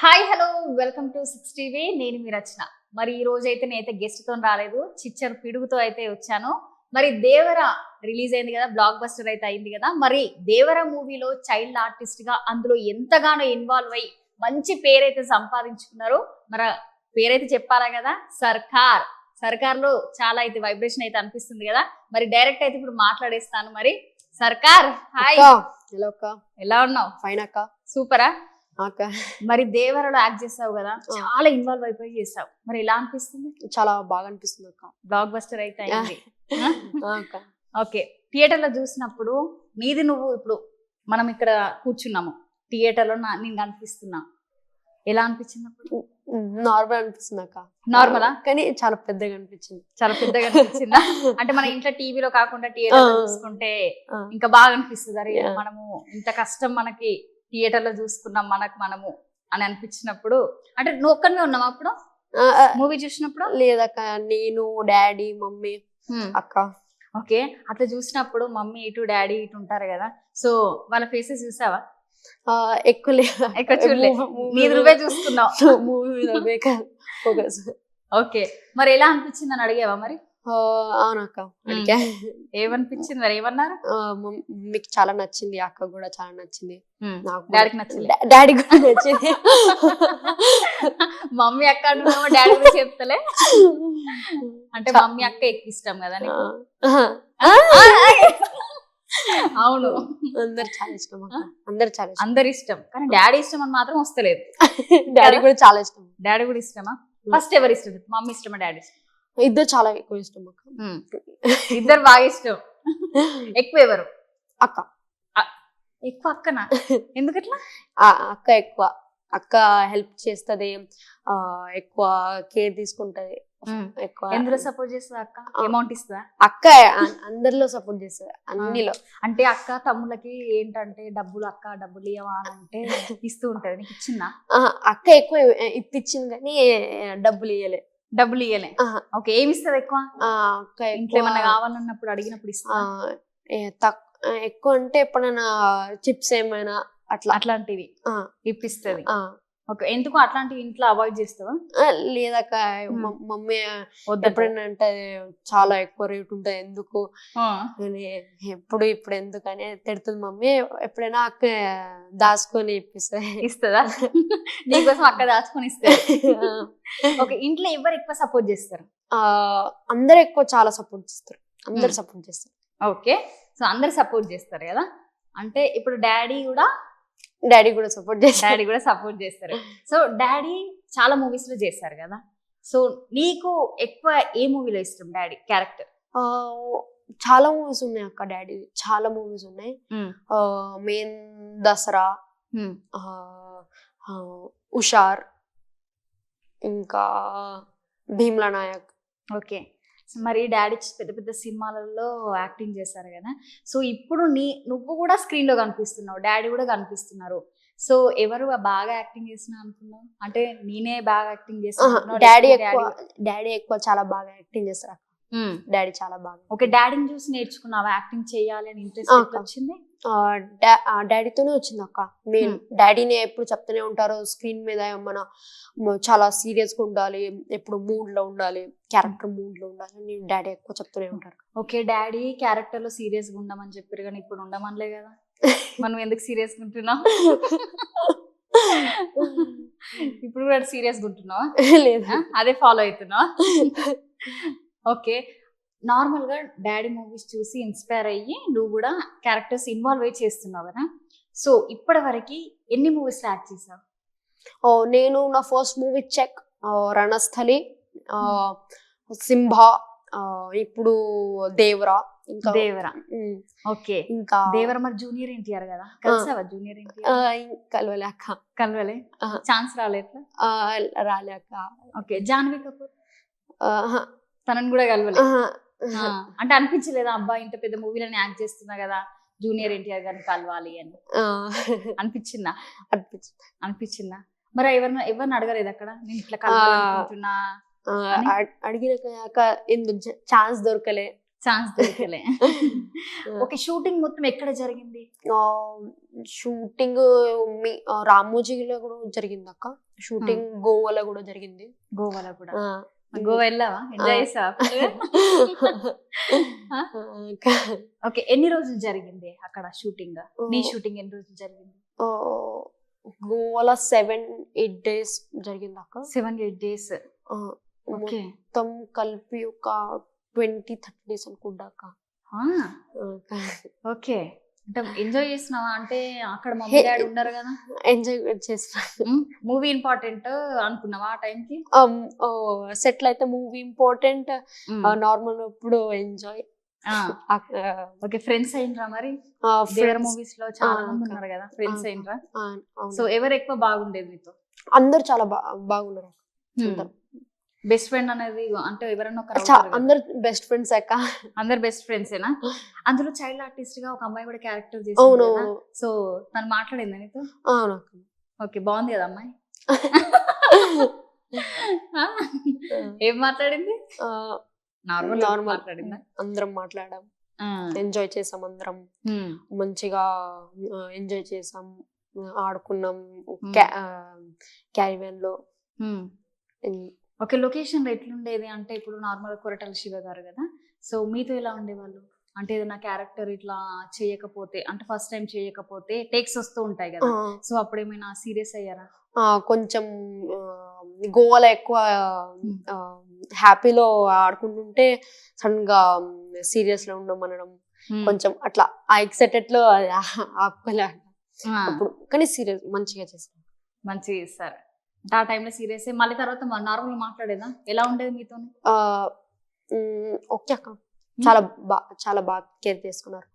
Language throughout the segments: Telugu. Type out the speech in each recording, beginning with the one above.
Hi hello welcome to 6 TV. నేను మీ రచన. మరి ఈ రోజు అయితే నేనైతే గెస్ట్ తో రాలేదు, చిచ్చర్ పిడుగుతో అయితే వచ్చాను. మరి దేవర రిలీజ్ అయింది కదా, బ్లాక్ బస్టర్ అయితే అయింది కదా. మరి దేవర మూవీలో చైల్డ్ ఆర్టిస్ట్ గా అందులో ఎంతగానో ఇన్వాల్వ్ అయ్యి మంచి పేరైతే సంపాదించుకున్నారు. మరి పేరైతే చెప్పాలా కదా, సర్కార్ లో చాలా అయితే వైబ్రేషన్ అయితే అనిపిస్తుంది కదా. మరి డైరెక్ట్ అయితే ఇప్పుడు మాట్లాడేస్తాను. మరి సర్కార్ హాయ్. హలో అక్క, ఎలా ఉన్నావు? ఫైన్ అక్క. సూపరా అక్క. మరి దేవరలో యాక్ట్ చేస్తావు కదా, చాలా ఇన్వాల్వ్ అయిపోయి చేస్తావు. మరి ఎలా అనిపిస్తుంది? చాలా బాగా అనిపిస్తుంది అక్క. బ్లాక్ బస్టర్ అయితే అయింది. అక్క ఓకే, థియేటర్ లో చూసినప్పుడు నీది నువ్వు ఇప్పుడు మనం ఇక్కడ కూర్చున్నాము, థియేటర్ లో నేను కనిపిస్తున్నా, ఎలా అనిపించింది అప్పుడు? నార్మల్ అనిపిస్తుంది అక్క. నార్మలా? కానీ చాలా పెద్దగా అనిపించింది. చాలా పెద్దగా అనిపించిందా? అంటే మన ఇంట్లో టీవీలో కాకుండా థియేటర్ లో చూసుకుంటే ఇంకా బాగా అనిపిస్తుంది. అరే మనము ఇంత కష్టం మనకి థియేటర్ లో చూసుకున్నాం మనము అని అనిపించినప్పుడు, అంటే నువ్వు ఒక్కనే ఉన్నావా అప్పుడు మూవీ చూసినప్పుడు? లేదక్క, నేను డాడీ మమ్మీ అక్క. ఓకే, అట్లా చూసినప్పుడు మమ్మీ ఇటు డాడీ ఇటు ఉంటారు కదా, సో వాళ్ళ ఫేసెస్ చూసావా? ఎక్కువ చూడలేదు, నువ్వే చూసుకున్నావు మూవీ మీద. ఓకే, మరి ఎలా అనిపించింది అని అడిగావా? మరి అవునక్క అడిగా. ఏమనిపించింది మరి, ఏమన్నారు? మీకు చాలా నచ్చింది, అక్క కూడా చాలా నచ్చింది, నాకు డాడీకి నచ్చింది, డాడీ కూడా నచ్చింది. మమ్మీ అక్క అంటున్నావా, డాడీ కూడా చెప్తలే? అంటే మమ్మీ అక్క ఎక్కువ ఇష్టం కదా నీకు? అవును, అందరు చాలా ఇష్టం, అందరు ఇష్టం, కానీ డాడీ ఇష్టం అని మాత్రం వస్తలేదు. డాడీ కూడా చాలా ఇష్టం. డాడీ కూడా ఇష్టమా? ఫస్ట్ ఎవరు ఇష్టం, మమ్మీ ఇష్టమా డాడీ ఇష్టం? ఇద్దరు చాలా ఎక్కువ ఇష్టం అక్క. ఇద్దరు బాగా ఇష్టం. ఎక్కువ ఎవరు? అక్క. ఎక్కువ అక్కనా? ఎందుకట్లా? అక్క ఎక్కువ, అక్క హెల్ప్ చేస్తది, ఎక్కువ కేర్ తీసుకుంటది. ఎక్కువ ఎందులో సపోర్ట్ చేస్తుంది అక్క? అమౌంట్ ఇస్తుందా? అక్క అందరిలో సపోర్ట్ చేస్తుంది, అన్నిలో. అంటే అక్క తమ్ముళ్ళకి ఏంటంటే డబ్బులు, అక్క డబ్బులు ఇవ్వవా అని అంటే ఇస్తూ ఉంటది. నీకు ఇచ్చిందా? అక్క ఎక్కువ ఇప్పించింది కానీ డబ్బులు ఇవ్వలే. ఓకే, ఏమి ఇస్తుంది ఎక్కువ? ఇంట్లో ఏమన్నా కావాలన్నప్పుడు అడిగినప్పుడు ఇస్తా. ఎక్కువ అంటే ఎప్పుడైనా చిప్స్ ఏమైనా అట్లాంటివి ఇప్పిస్తుంది. ఓకే, ఎందుకు అట్లాంటివి ఇంట్లో అవాయిడ్ చేస్తావా? లేదక్క, మమ్మీ ఎప్పుడైనా అంటే చాలా ఎక్కువ రేట్ ఉంటుంది, ఎందుకు ఇప్పుడు ఎందుకు అని తిడుతుంది మమ్మీ. ఎప్పుడైనా అక్క దాచుకొని ఇస్తుందా? నీకోసం అక్క దాచుకొని ఇస్తుంది. ఓకే, ఇంట్లో ఎవరు ఎక్కువ సపోర్ట్ చేస్తారు? అందరు ఎక్కువ చాలా సపోర్ట్ చేస్తారు, అందరు సపోర్ట్ చేస్తారు. ఓకే, సో అందరు సపోర్ట్ చేస్తారు కదా. అంటే ఇప్పుడు డాడీ కూడా సపోర్ట్ చేస్తారు. సో డాడీ చాలా మూవీస్ లో చేస్తారు కదా, సో నీకు ఎక్కువ ఏ మూవీలో ఇష్టం డాడీ క్యారెక్టర్? చాలా మూవీస్ ఉన్నాయి అక్క, డాడీ చాలా మూవీస్ ఉన్నాయి. మెయిన్ దసరా, ఉషార్, ఇంకా భీమ్లా నాయక్. ఓకే, మరి డాడీ పెద్ద పెద్ద సినిమాలలో యాక్టింగ్ చేశారు కదా, సో ఇప్పుడు నువ్వు కూడా స్క్రీన్ లో కనిపిస్తున్నావు, డాడీ కూడా కనిపిస్తున్నారు. సో ఎవరు బాగా యాక్టింగ్ చేసినా అనుకున్నావు? అంటే నేనే బాగా యాక్టింగ్ చేస్తాను? డాడీ ఎక్కువ చాలా బాగా యాక్టింగ్ చేస్తారు. డాడీ చాలా బాగా. ఓకే, డాడీని చూసి నేర్చుకున్నావా యాక్టింగ్ చేయాలి అని ఇంట్రెస్ట్ వచ్చింది? డాడీతోనే వచ్చింది అక్క. మెయిన్ డాడీనే ఎప్పుడు చెప్తూనే ఉంటారు, స్క్రీన్ మీద మన చాలా సీరియస్ గా ఉండాలి, ఎప్పుడు మూడ్ లో ఉండాలి, క్యారెక్టర్ మూడ్ లో ఉండాలి అని డాడీ ఎక్కువ చెప్తూనే ఉంటారు. ఓకే, డాడీ క్యారెక్టర్ లో సీరియస్ గా ఉండమని చెప్పారు కానీ ఇప్పుడు ఉండమనలే కదా, మనం ఎందుకు సీరియస్ గా ఉంటున్నావు? ఇప్పుడు కూడా సీరియస్ గా ఉంటున్నావా? లేదు, అదే ఫాలో అవుతున్నావా? ఓకే, నార్మల్ గా డాడీ మూవీస్ చూసి ఇన్స్పైర్ అయ్యి నువ్వు కూడా క్యారెక్టర్స్ ఇన్వాల్వ్ అయ్యి చేస్తున్నావు కదా, సో ఇప్పటి వరకు ఎన్ని మూవీస్ యాక్ట్ చేసావు? నేను నా first movie check, Ranasthali, Simha, ఇప్పుడు దేవరా. ఓకే, ఇంకా దేవరా. మరి జూనియర్ ఎన్టీఆర్ కదా, కలిసావా జూనియర్ ఎన్టీఆర్? కలవలే అక్క. ఛాన్స్ రాలే అక్క. ఓకే, జాన్వీ కపూర్ తనని కూడా కలవలే? అంటే అనిపించలేదా, అబ్బా ఇంత పెద్ద మూవీలని యాక్ట్ చేస్తున్నా కదా, జూనియర్ ఎన్టీఆర్ గారిని కలవాలి అని అనిపించిందా? మరి ఎవరిని అడగలేదు అక్కడ, నేను ఇట్లా కలవాలనుకుంటున్నా? అడిగినాక ఛాన్స్ దొరకలే. ఛాన్స్ దొరకలే. ఓకే, షూటింగ్ మొత్తం ఎక్కడ జరిగింది? షూటింగ్ రామోజీలో కూడా జరిగింది అక్క. షూటింగ్ గోవాలో కూడా జరిగింది. గోవాలో కూడా. గోవా వెళ్ళావా? ఎంజాయ్ చేసావా? ఓకే, ఎన్ని రోజులు జరిగింది అక్కడ షూటింగ్? నీ షూటింగ్ ఎన్ని రోజులు జరిగింది? గోవాలో 7-8 days జరిగింది అక్క. 7-8 days. ఓకే, మొత్తం కలిపి ఒక 20-30 days అనుకుంటా అక్క. ఓకే, అంటే ఎంజాయ్ చేసినావా? అంటే అక్కడ మమ్మీ డాడీ ఉన్నారు కదా, ఎంజాయ్ చేస్తా. మూవీ ఇంపార్టెంట్ అనుకున్నావా ఆ టైంకి? సెటిల్ అయితే మూవీ ఇంపార్టెంట్, నార్మల్ ఇప్పుడు ఎంజాయ్. ఓకే, ఫ్రెండ్స్ అయినరా మరి? దేవర మూవీస్ లో చాలా మంది ఉన్నారు కదా, ఫ్రెండ్స్ అయినరా? సో ఎవరు ఎక్కువ బాగుండేది మీతో? అందరు చాలా బాగున్నారు. బెస్ట్ ఫ్రెండ్ అనేది అంటే ఎవరైనా అందరు బెస్ట్ ఫ్రెండ్స్ అక్క. అందరు బెస్ట్ ఫ్రెండ్స్ ఏనా? అందులో చైల్డ్ ఆర్టిస్ట్ గా ఒక అమ్మాయి కూడా క్యారెక్టర్ చేసింది. సో తను మాట్లాడిందా నీతో? ఓకే, బాగుంది కదా అమ్మాయి? ఏం మాట్లాడింది? నార్మల్ మాట్లాడిందా? అందరం మాట్లాడాం, ఎంజాయ్ చేసాం, అందరం మంచిగా ఎంజాయ్ చేసాం, ఆడుకున్నాం క్యారివాన్ లో. ఓకే, లొకేషన్ ఎట్లుండేది? అంటే ఇప్పుడు నార్మల్ కొరటాల శివ గారు కదా, సో మీతో ఎలా ఉండేవాళ్ళు? అంటే ఏదైనా క్యారెక్టర్ ఇట్లా చేయకపోతే, అంటే ఫస్ట్ టైం చేయకపోతే టేక్స్ వస్తూ ఉంటాయి కదా, సో అప్పుడు ఏమైనా సీరియస్ అయ్యారా? కొంచెం గోవాలో ఎక్కువ హ్యాపీలో ఆడుకుంటుంటే సడన్ గా సీరియస్ లో ఉండమనడం, కొంచెం అట్లా ఆ ఎక్సైటెడ్ లో ఆపుకోలే అప్పుడు. కానీ సీరియస్ మంచిగా చేస్తారు, మంచిగా చేస్తారు. ఆ టైంలో సీరియస్ మళ్ళీ తర్వాత నార్మల్ మాట్లాడేదా? ఎలా ఉండేది మీతో? ఓకే అక్క, చాలా బాగా కేర్ తీసుకున్నారు.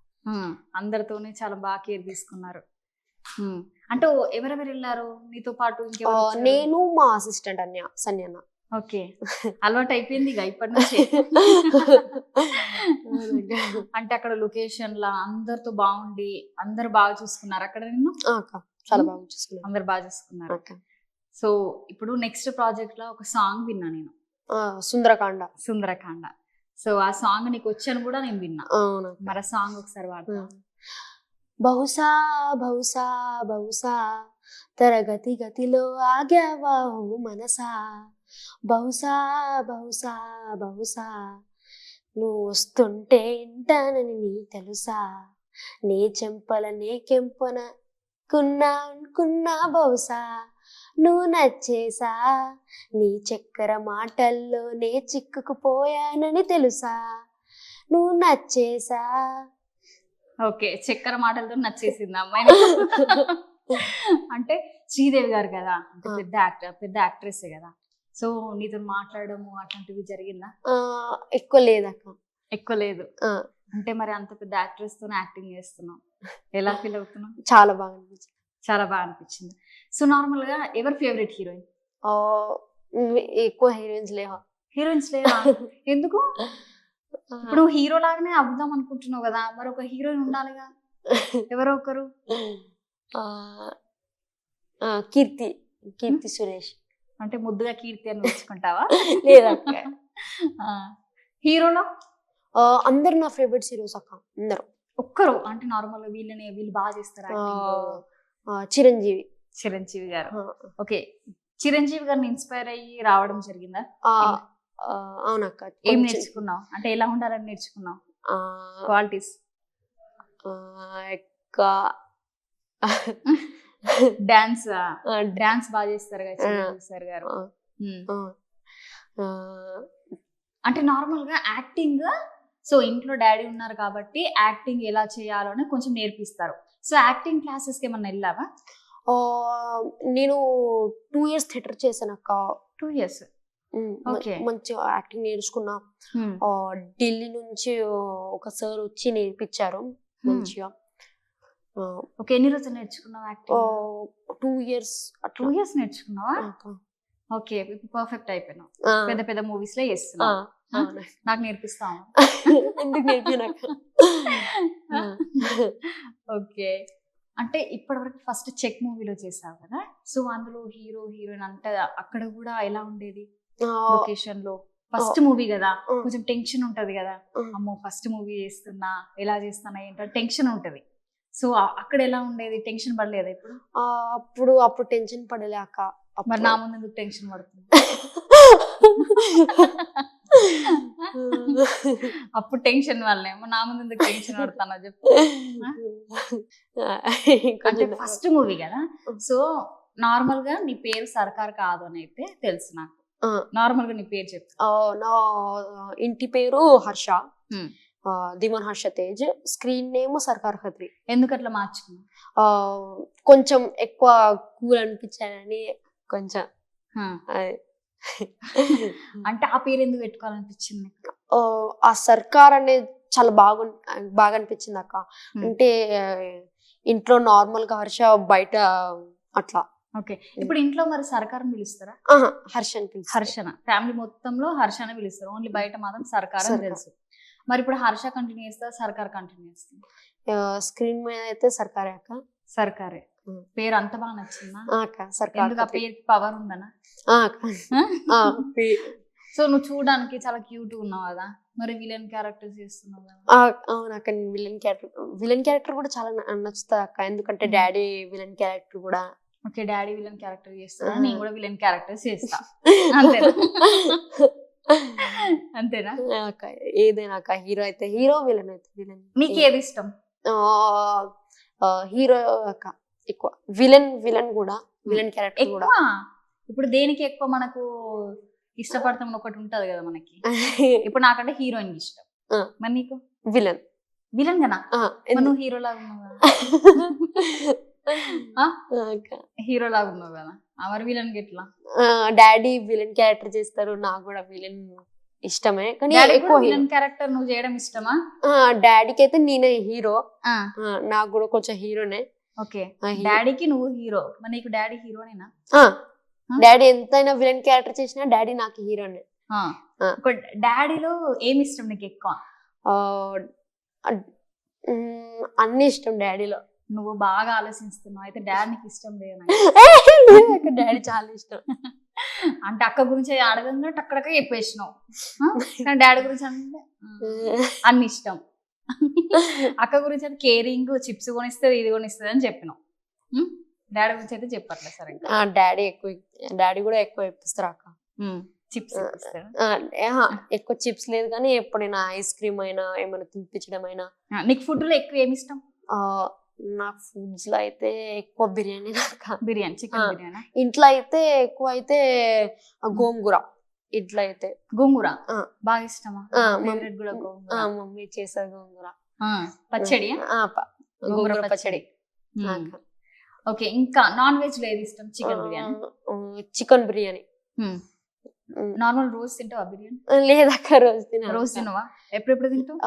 అందరితోనే చాలా బాగా కేర్ తీసుకున్నారు. అంటే ఎవరెవరు వెళ్ళారు నీతో పాటు? నేను, మా అసిస్టెంట్ సన్యన్న. ఓకే, అలవాటు అయిపోయింది ఇక ఇప్పటి నుంచి. అంటే అక్కడ లొకేషన్ లా అందరితో బాగుండి అందరు బాగా చూసుకున్నారు అక్కడ నిన్ను? చాలా బాగా చూసుకున్నారు, అందరు బాగా చూసుకున్నారు. సో ఇప్పుడు నెక్స్ట్ ప్రాజెక్ట్ లో ఒక సాంగ్ విన్నా నేను, సుందరకాండ. సో ఆ సాంగ్ నీకు వచ్చాను కూడా నేను విన్నా. మరి ఆ సాంగ్ ఒకసారి వాడతా. బహుశా బహుశా బహుశా తరగతి గతిలో ఆగావా మనసా, బహుశా బహుశా బహుశా నువ్వు వస్తుంటే ఇంటానని నీ తెలుసా, నే చెంపల నే కెంపన కున్నా బహుశా నువ్వు నచ్చేసా, నీ చక్కెర మాటల్లో నే చిక్కుకుపోయానని తెలుసా, నువ్వు నచ్చేసా. ఓకే, చక్కెర మాటలతో నచ్చేసింది అమ్మాయి. అంటే శ్రీదేవి గారు కదా, పెద్ద యాక్ట్రెస్ కదా, సో నీతో మాట్లాడము అట్లాంటివి జరిగిందా? ఎక్కువ లేదక్క. ఎక్కువ లేదు. అంటే మరి అంత పెద్ద యాక్ట్రెస్ తో యాక్టింగ్ చేస్తున్నావు, ఎలా ఫీల్ అవుతున్నావు? చాలా బాగా అనిపించింది. చాలా బాగా అనిపించింది. సో నార్మల్ గా ఎవరు ఫేవరెట్ హీరోయిన్? ఎక్కువ హీరోయిన్స్ లేవా? ఎందుకు? ఇప్పుడు హీరో లాగానే అవుదాం అనుకుంటున్నావు కదా, మరి ఒక హీరోయిన్ ఉండాలిగా, ఎవరో ఒకరు. కీర్తి సురేష్. అంటే ముద్దుగా కీర్తి అని పిలుచుకుంటావా? లేదా హీరోలో అందరు నా ఫేవరెట్ హీరోస్ అక్క. అందరు ఒక్కరు అంటే నార్మల్ వీళ్ళు బాగా చేస్తారు? చిరంజీవి గారు. ఓకే, చిరంజీవి గారిని ఇన్స్పైర్ అయ్యి రావడం జరిగిందా? అవునక్క. ఏం నేర్చుకున్నావు? అంటే ఎలా ఉండాలని నేర్చుకున్నావు క్వాలిటీస్? డాన్స్ బాగా చేస్తారు కదా చిరంజీవి సార్ గారు. అంటే నార్మల్ గా యాక్టింగ్, సో ఇంట్లో డాడీ ఉన్నారు కాబట్టి యాక్టింగ్ ఎలా చేయాలో అని కొంచెం నేర్పిస్తారు. సో యాక్టింగ్ క్లాసెస్ కి ఏమన్నా వెళ్ళావా? నేను 2 years థియేటర్ చేశాను అక్క. 2 years. మంచిగా యాక్టింగ్ నేర్చుకున్నా. ఢిల్లీ నుంచి ఒక సార్ వచ్చి నేర్పించారు మంచిగా. ఓకే, ఎన్ని రోజులు నేర్చుకున్నావు యాక్టింగ్? 2 years. 2 years నేర్చుకున్నావా? ఓకే, పర్ఫెక్ట్ అయిపోయినావు, పెద్ద పెద్ద మూవీస్ లో చేస్తున్నావు. నాకు నేర్పిస్తావు? ఎందుకు నేర్పినా? ఓకే, అంటే ఇప్పటివరకు ఫస్ట్ చెక్ మూవీలో చేసావు కదా, సో అందులో హీరో హీరోయిన్ అంటే అక్కడ కూడా ఎలా ఉండేది లొకేషన్ లో? ఫస్ట్ మూవీ కదా, కొంచెం టెన్షన్ ఉంటది కదా, అమ్మో ఫస్ట్ మూవీ చేస్తున్నా, ఎలా చేస్తున్నా ఏంటో టెన్షన్ ఉంటది. సో అక్కడ ఎలా ఉండేది, టెన్షన్ పడలేదా ఇప్పుడు? అప్పుడు టెన్షన్ పడలే అక్క. మరి నా ముందు ఎందుకు టెన్షన్ పడుతుంది? అప్పుడు టెన్షన్ వల్లే నా ముందు ఎందుకు టెన్షన్ పడతానో చెప్పు. అంటే ఫస్ట్ మూవీ కదా, సో నార్మల్ గా నీ పేరు సర్కార్ కాదు అని అయితే తెలుసు నాకు. నార్మల్ గా నీ పేరు చెప్పు. నా ఇంటి పేరు హర్ష, దిమన్ హర్ష తేజ్. స్క్రీన్ నేమ్ సర్కార్ ఖత్రి. ఎందుకు అట్లా మార్చుకున్నా? కొంచెం ఎక్కువ కూల్ అనిపించానని కొంచెం. అంటే ఆ పేరు ఎందుకు పెట్టుకోవాలనిపించింది? ఆ సర్కార్ అనేది చాలా బాగా అనిపించింది అక్క. అంటే ఇంట్లో నార్మల్ గా హర్ష, బయట అట్లా. ఓకే, ఇప్పుడు ఇంట్లో మరి సర్కార్ పిలుస్తారా? హర్ష అని పిలుస్తారు. హర్షన ఫ్యామిలీ మొత్తంలో హర్షనే పిలుస్తారు, ఓన్లీ బయట మాత్రం సర్కార్ అని తెలుసు. మరి ఇప్పుడు హర్ష కంటిన్యూ చేస్తా, సర్కార్ కంటిన్యూ చేస్తుంది? స్క్రీన్ మీద అయితే సర్కారే అక్క. సర్కారే. పేరు అంత బాగా నచ్చిందా? ఎందుకు ఆ పేరుకి పవర్ ఉందనా? సో నువ్వు చూడడానికి చాలా క్యూట్ ఉన్నావు కదా, మరి విలన్ క్యారెక్టర్ చేస్తున్నావు కదా? అవును అక్క, విలన్ క్యారెక్టర్ కూడా చాలా నచ్చుతుంది అక్క. ఎందుకంటే డాడీ విలన్ క్యారెక్టర్ కూడా. ఓకే, డాడీ విలన్ క్యారెక్టర్ చేస్తా, నేను కూడా విలన్ క్యారెక్టర్ చేస్తా. అంతేనా? అంతేనా? ఏదైనా అక్క, హీరో అయితే హీరో, విలన్ అయితే విలన్. నీకు ఏది ఇష్టం? హీరో అక్క ఎక్కువ. విలన్ కూడా, విలన్ క్యారెక్టర్ కూడా. ఇప్పుడు దేనికి ఎక్కువ మనకు ఇష్టపడతాం ఒకటి ఉంటది కదా మనకి. ఇప్పుడు నాకంటే హీరోయిన్ ఇష్టం, మరి నీకు? విలన్. విలన్ కదా, నువ్వు హీరో లాగా ఉన్నావు కదా. హీరో లాగా ఉన్నావు కదా, మరి విలన్ కి ఎట్లా? డాడీ విలన్ క్యారెక్టర్ చేస్తారు, నాకు కూడా విలన్ ఇష్టమే. కానీ ఎక్కువ విలన్ క్యారెక్టర్ నువ్వు చేయడం ఇష్టమా? డాడీకి అయితే నేనే హీరో, నాకు కూడా కొంచెం హీరోనే. ఓకే, డాడీకి నువ్వు హీరో, మరి నీకు డాడీ హీరోనేనా? డాడీ ఎంతైనా విలన్ క్యారెక్టర్ చేసినా డాడీ నాకు హీరోనే. డాడీలో ఏమి ఇష్టం నీకు ఎక్కువ? అన్ని ఇష్టం డాడీలో. నువ్వు బాగా ఆలోచిస్తున్నావు, అయితే డాడీ నీకు ఇష్టం లేదు? డాడీ చాలా ఇష్టం. అంటే అక్క గురించి అడగంగా టక్కడక్క చెప్పేసినావు, కానీ డాడీ గురించి అంటే అన్ని ఇష్టం. అక్క గురించి అయితే కేరింగ్, చిప్స్ కొనిస్తుంది, ఇది కొనిస్తుంది అని చెప్పినావు. డాడీ గురించి అయితే చెప్పట్లేదు. సరే, డాడీ కూడా ఎక్కువ ఇప్పిస్తారు అక్క. చిప్స్ ఎక్కువ చిప్స్ లేదు కానీ ఎప్పుడైనా ఐస్ క్రీమ్ అయినా ఏమైనా తినిపించడం అయినా. నీకు ఫుడ్ లో ఎక్కువ ఏమి ఇష్టం? నాకు ఫుడ్స్ లో అయితే ఎక్కువ బిర్యానీ. బిర్యానీ, చికెన్ బిర్యానీ. ఇంట్లో అయితే ఎక్కువ అయితే గోంగూర. ఇంట్లో అయితే గోంగూర బాగా ఇష్టమా? మమ్మీ చేసారు గోంగూర పచ్చడి. గోంగూర పచ్చడి. ఓకే, ఇంకా నాన్ వెజ్ లో ఏది ఇష్టం? Chicken biryani. Chicken biryani. Normal రోజు తింటావా బిర్యానీ? లేదక్క, రోజు తినవా? ఎప్పుడెప్పుడు తింటావు?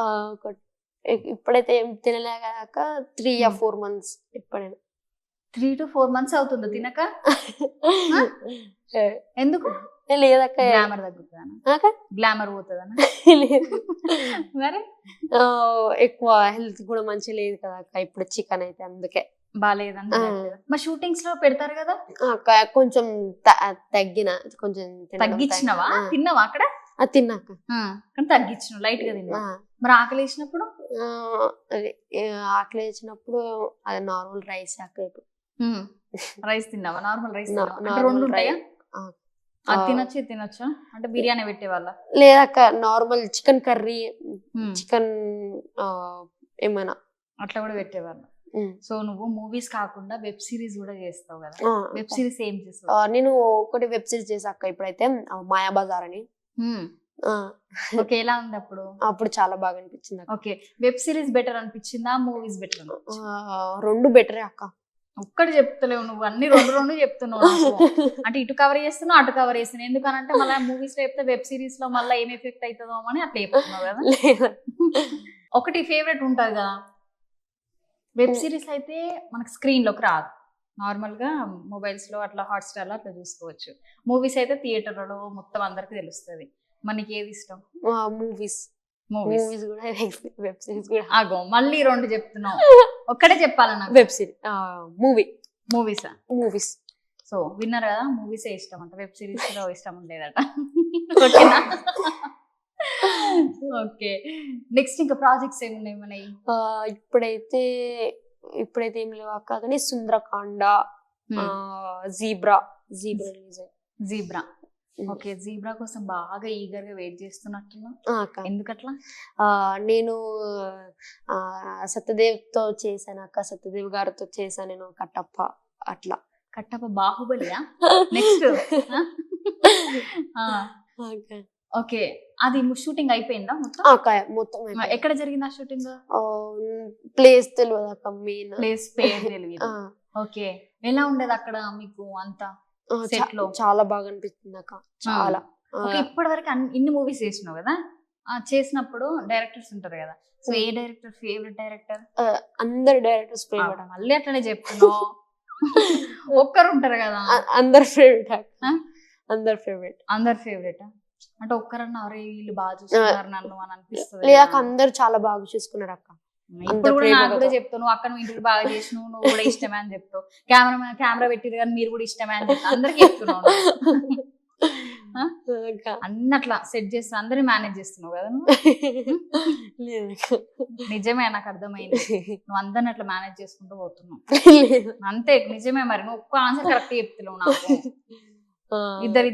ఇప్పుడైతే ఏం తినలేక 3 or 4 months. ఎప్పుడైనా 3 to 4 months అవుతుందా తినక? ఎందుకు? లేదక్క, గ్లామర్ తగ్గుతుందా? గ్లామర్ పోతుందా? మరి ఎక్కువ హెల్త్ కూడా మంచి లేదు కదా అక్క ఇప్పుడు చికెన్ అయితే, అందుకే బాగాలేదండి. మరి షూటింగ్స్ లో పెడతారు కదా, కొంచెం కొంచెం తగ్గించినవా? తిన్నావా అక్కడ? తిన్నాక, కానీ తగ్గించిన లైట్ గా తిన్నా. మరి ఆకలి వేసినప్పుడు? ఆకలి వేసినప్పుడు అది నార్మల్ రైస్ అక్క. రైస్ తిన్నావా? నార్మల్ రైస్ రెండు ఉంటాయా? అది తినొచ్చు, ఇది తినొచ్చా? అంటే బిర్యానీ పెట్టేవాళ్ళ? లేదక్క, నార్మల్ చికెన్ కర్రీ, చికెన్ ఏమైనా అట్లా కూడా పెట్టేవాళ్ళు. సో నువ్వు మూవీస్ కాకుండా వెబ్ సిరీస్ కూడా చేస్తావు కదా, వెబ్ సిరీస్ ఏం చేస్తావు? నేను ఒకటి వెబ్ సిరీస్ చేసాక ఇప్పుడైతే, మాయాబజార్ అని. ఓకే, ఎలా ఉంది అప్పుడు? అప్పుడు చాలా బాగా అనిపించింది. ఓకే, వెబ్ సిరీస్ బెటర్ అనిపించిందా, మూవీస్ బెటర్? రెండు బెటరే అక్క. ఒక్కటి చెప్తలేవు నువ్వు, అన్ని రెండు చెప్తున్నావు. అంటే ఇటు కవర్ చేస్తున్నావు, అటు కవర్ చేస్తున్నావు. ఎందుకనంటే మళ్ళీ మూవీస్ లో చెప్తే వెబ్ సిరీస్ లో మళ్ళీ ఏం ఎఫెక్ట్ అవుతుందో అని అట్లా చెప్తున్నావు కదా. ఒకటి ఫేవరెట్ ఉంటది కదా. వెబ్ సిరీస్ అయితే మనకు స్క్రీన్ లోకి రాదు, నార్మల్ గా మొబైల్స్ లో అట్లా హాట్స్టార్ లో అట్లా చూసుకోవచ్చు. మూవీస్ అయితే థియేటర్లో మొత్తం అందరికి తెలుస్తుంది. మనకి ఏది ఇష్టం? మూవీస్. మూవీస్ కూడా, వెబ్ సిరీస్ కూడా. ఆగో, మళ్ళీ రెండు చెప్తున్నావు, ఒక్కటే చెప్పాలన్నా. Web series, movies. Movies. So winner కదా, మూవీసే ఇష్టం అంట, వెబ్ సిరీస్ లో ఇష్టం ఉండేదట. ఓకేనా? ఓకే, నెక్స్ట్ ఇంకా ప్రాజెక్ట్స్ ఏమున్నాయి మనవి? ఇప్పుడైతే ఇప్పుడైతే ఏం లేవు అక్క, కానీ Sundarakanda, zebra release zebra. Okay, zebra కోసం బాగా ఈగర్ గా వెయిట్ చేస్తున్నట్టున్నా, అక్క. ఎందుకట్లా? నేను సత్యదేవ్ తో చేశాను అక్క, సత్యదేవ్ గారితో చేశాను నేను కట్టప్ప. అట్లా కట్టప్ప బాహుబలియా నెక్స్ట్? ఓకే, అది షూటింగ్ అయిపోయిందా మొత్తం? మొత్తం ఎక్కడ జరిగింది ఆ షూటింగ్? ప్లేస్ తెలియదు అక్క, మెయిన్ ప్లేస్ పేరు తెలియదు. ఓకే, ఎలా ఉండేది అక్కడ మీకు అంతా సెట్ లో? చాలా బాగా అనిపిస్తుంది అక్క, చాలా. ఓకే, ఇప్పటి వరకు ఇన్ని మూవీస్ చేసినావు కదా, చేసినప్పుడు డైరెక్టర్స్ ఉంటారు కదా, సో ఏ డైరెక్టర్ ఫేవరెట్ డైరెక్టర్? అందరు డైరెక్టర్స్ ఫేవరెట్. మళ్ళీ అట్లనే చెప్తున్నావు. ఒక్కరు ఉంటారు కదా? అందరు ఫేవరెట్, అందరు ఫేవరెట్. అందరు ఫేవరెట్ అంటే ఒక్కరన్నా అరే వీళ్ళు బాగా చూస్తున్నారు నన్ను అని అనిపిస్తుంది? లేక అందరు చాలా బాగా చూసుకున్నారు అక్క. ఇప్పుడు కూడా నాకు కూడా చెప్తావు, నువ్వు అక్కడ నువ్వు ఇంటికి బాగా చేసినావు, నువ్వు కూడా ఇష్టమే అని చెప్తావు. కెమెరా పెట్టిరు కానీ మీరు కూడా ఇష్టమే అని చెప్తావు, అందరికి చెప్తున్నావు. అన్నట్లా సెట్ చేస్తున్నావు, అందరినీ మేనేజ్ చేస్తున్నావు కదా నువ్వు? నిజమే, నాకు అర్థమైంది, నువ్వు అందరిని అట్లా మేనేజ్ చేసుకుంటూ పోతున్నావు అంతే. నిజమే, మరి నువ్వు ఒక్క ఆన్సర్ కరెక్ట్ చెప్తున్నావు, నాకు ఇద్దరు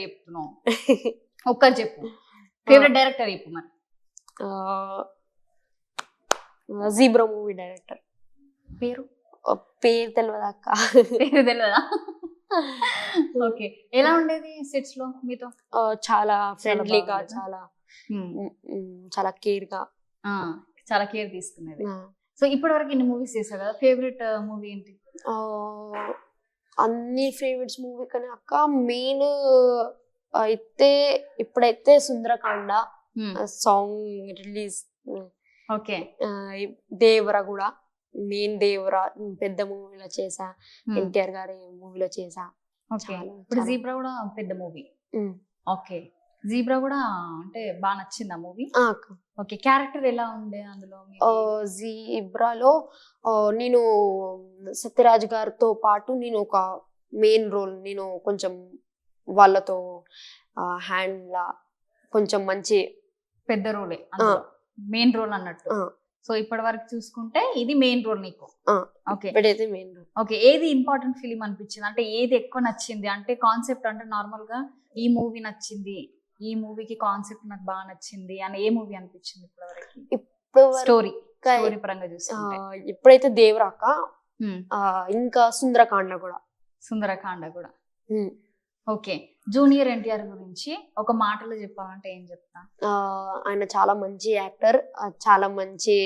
చెప్తున్నావు. ఒక్కరు చెప్పు, ఫేవరెట్ డైరెక్టర్ చెప్పు మరి. Zebra movie director. పేరు తెలియదు అక్క. పేరు తెలియదా? ఓకే, ఎలా ఉండేది సెట్స్ లో మీతో? చాలా ఫ్రెండ్లీగా, చాలా కేర్ గా, చాలా కేర్ తీసుకునేది. సో ఇప్పటి వరకు ఇన్ని మూవీస్ చేశారు కదా, ఫేవరెట్ మూవీ ఏంటి? అన్ని ఫేవరెట్స్ మూవీ కానీ అక్క, మెయిన్ అయితే ఇప్పుడైతే Sundarakanda song release. Okay, Devara కూడా, మెయిన్ దేవరా పెద్ద మూవీలో చేసా, ఎన్టీఆర్ గారి మూవీలో చేసా. ఇప్పుడు జీబ్రా కూడా పెద్ద మూవీ. ఓకే, జీబ్రా కూడా అంటే బాగా నచ్చింది ఆ మూవీ? ఓకే, క్యారెక్టర్ ఎలా ఉండే అందులో? జీబ్రాలో నేను సత్యరాజ్ గారితో పాటు నేను ఒక మెయిన్ రోల్, నేను కొంచెం వాళ్ళతో హ్యాండ్ లా కొంచెం మంచి పెద్ద రోలే, మెయిన్ రోల్ అన్నట్టు. సో ఇప్పటి వరకు చూసుకుంటే ఇది మెయిన్ రోల్ నీకు? Okay, main role. ఓకే, ఏది ఇంపార్టెంట్ ఫిలిం అనిపించింది అంటే, ఏది ఎక్కువ నచ్చింది అంటే? కాన్సెప్ట్ అంటే నార్మల్ గా ఈ మూవీ నచ్చింది, ఈ మూవీకి కాన్సెప్ట్ నాకు బాగా నచ్చింది అని ఏ మూవీ అనిపించింది ఇప్పటి వరకు? స్టోరీ పరంగా చూసుకుంటే ఇప్పుడైతే దేవరాక, ఇంకా సుందరకాండ కూడా. ఓకే, జూనియర్ ఎన్టీఆర్ గురించి ఒక మాటలో చెప్పాలంటే ఏం చెప్తా? ఆయన చాలా మంచి యాక్టర్, చాలా మంచి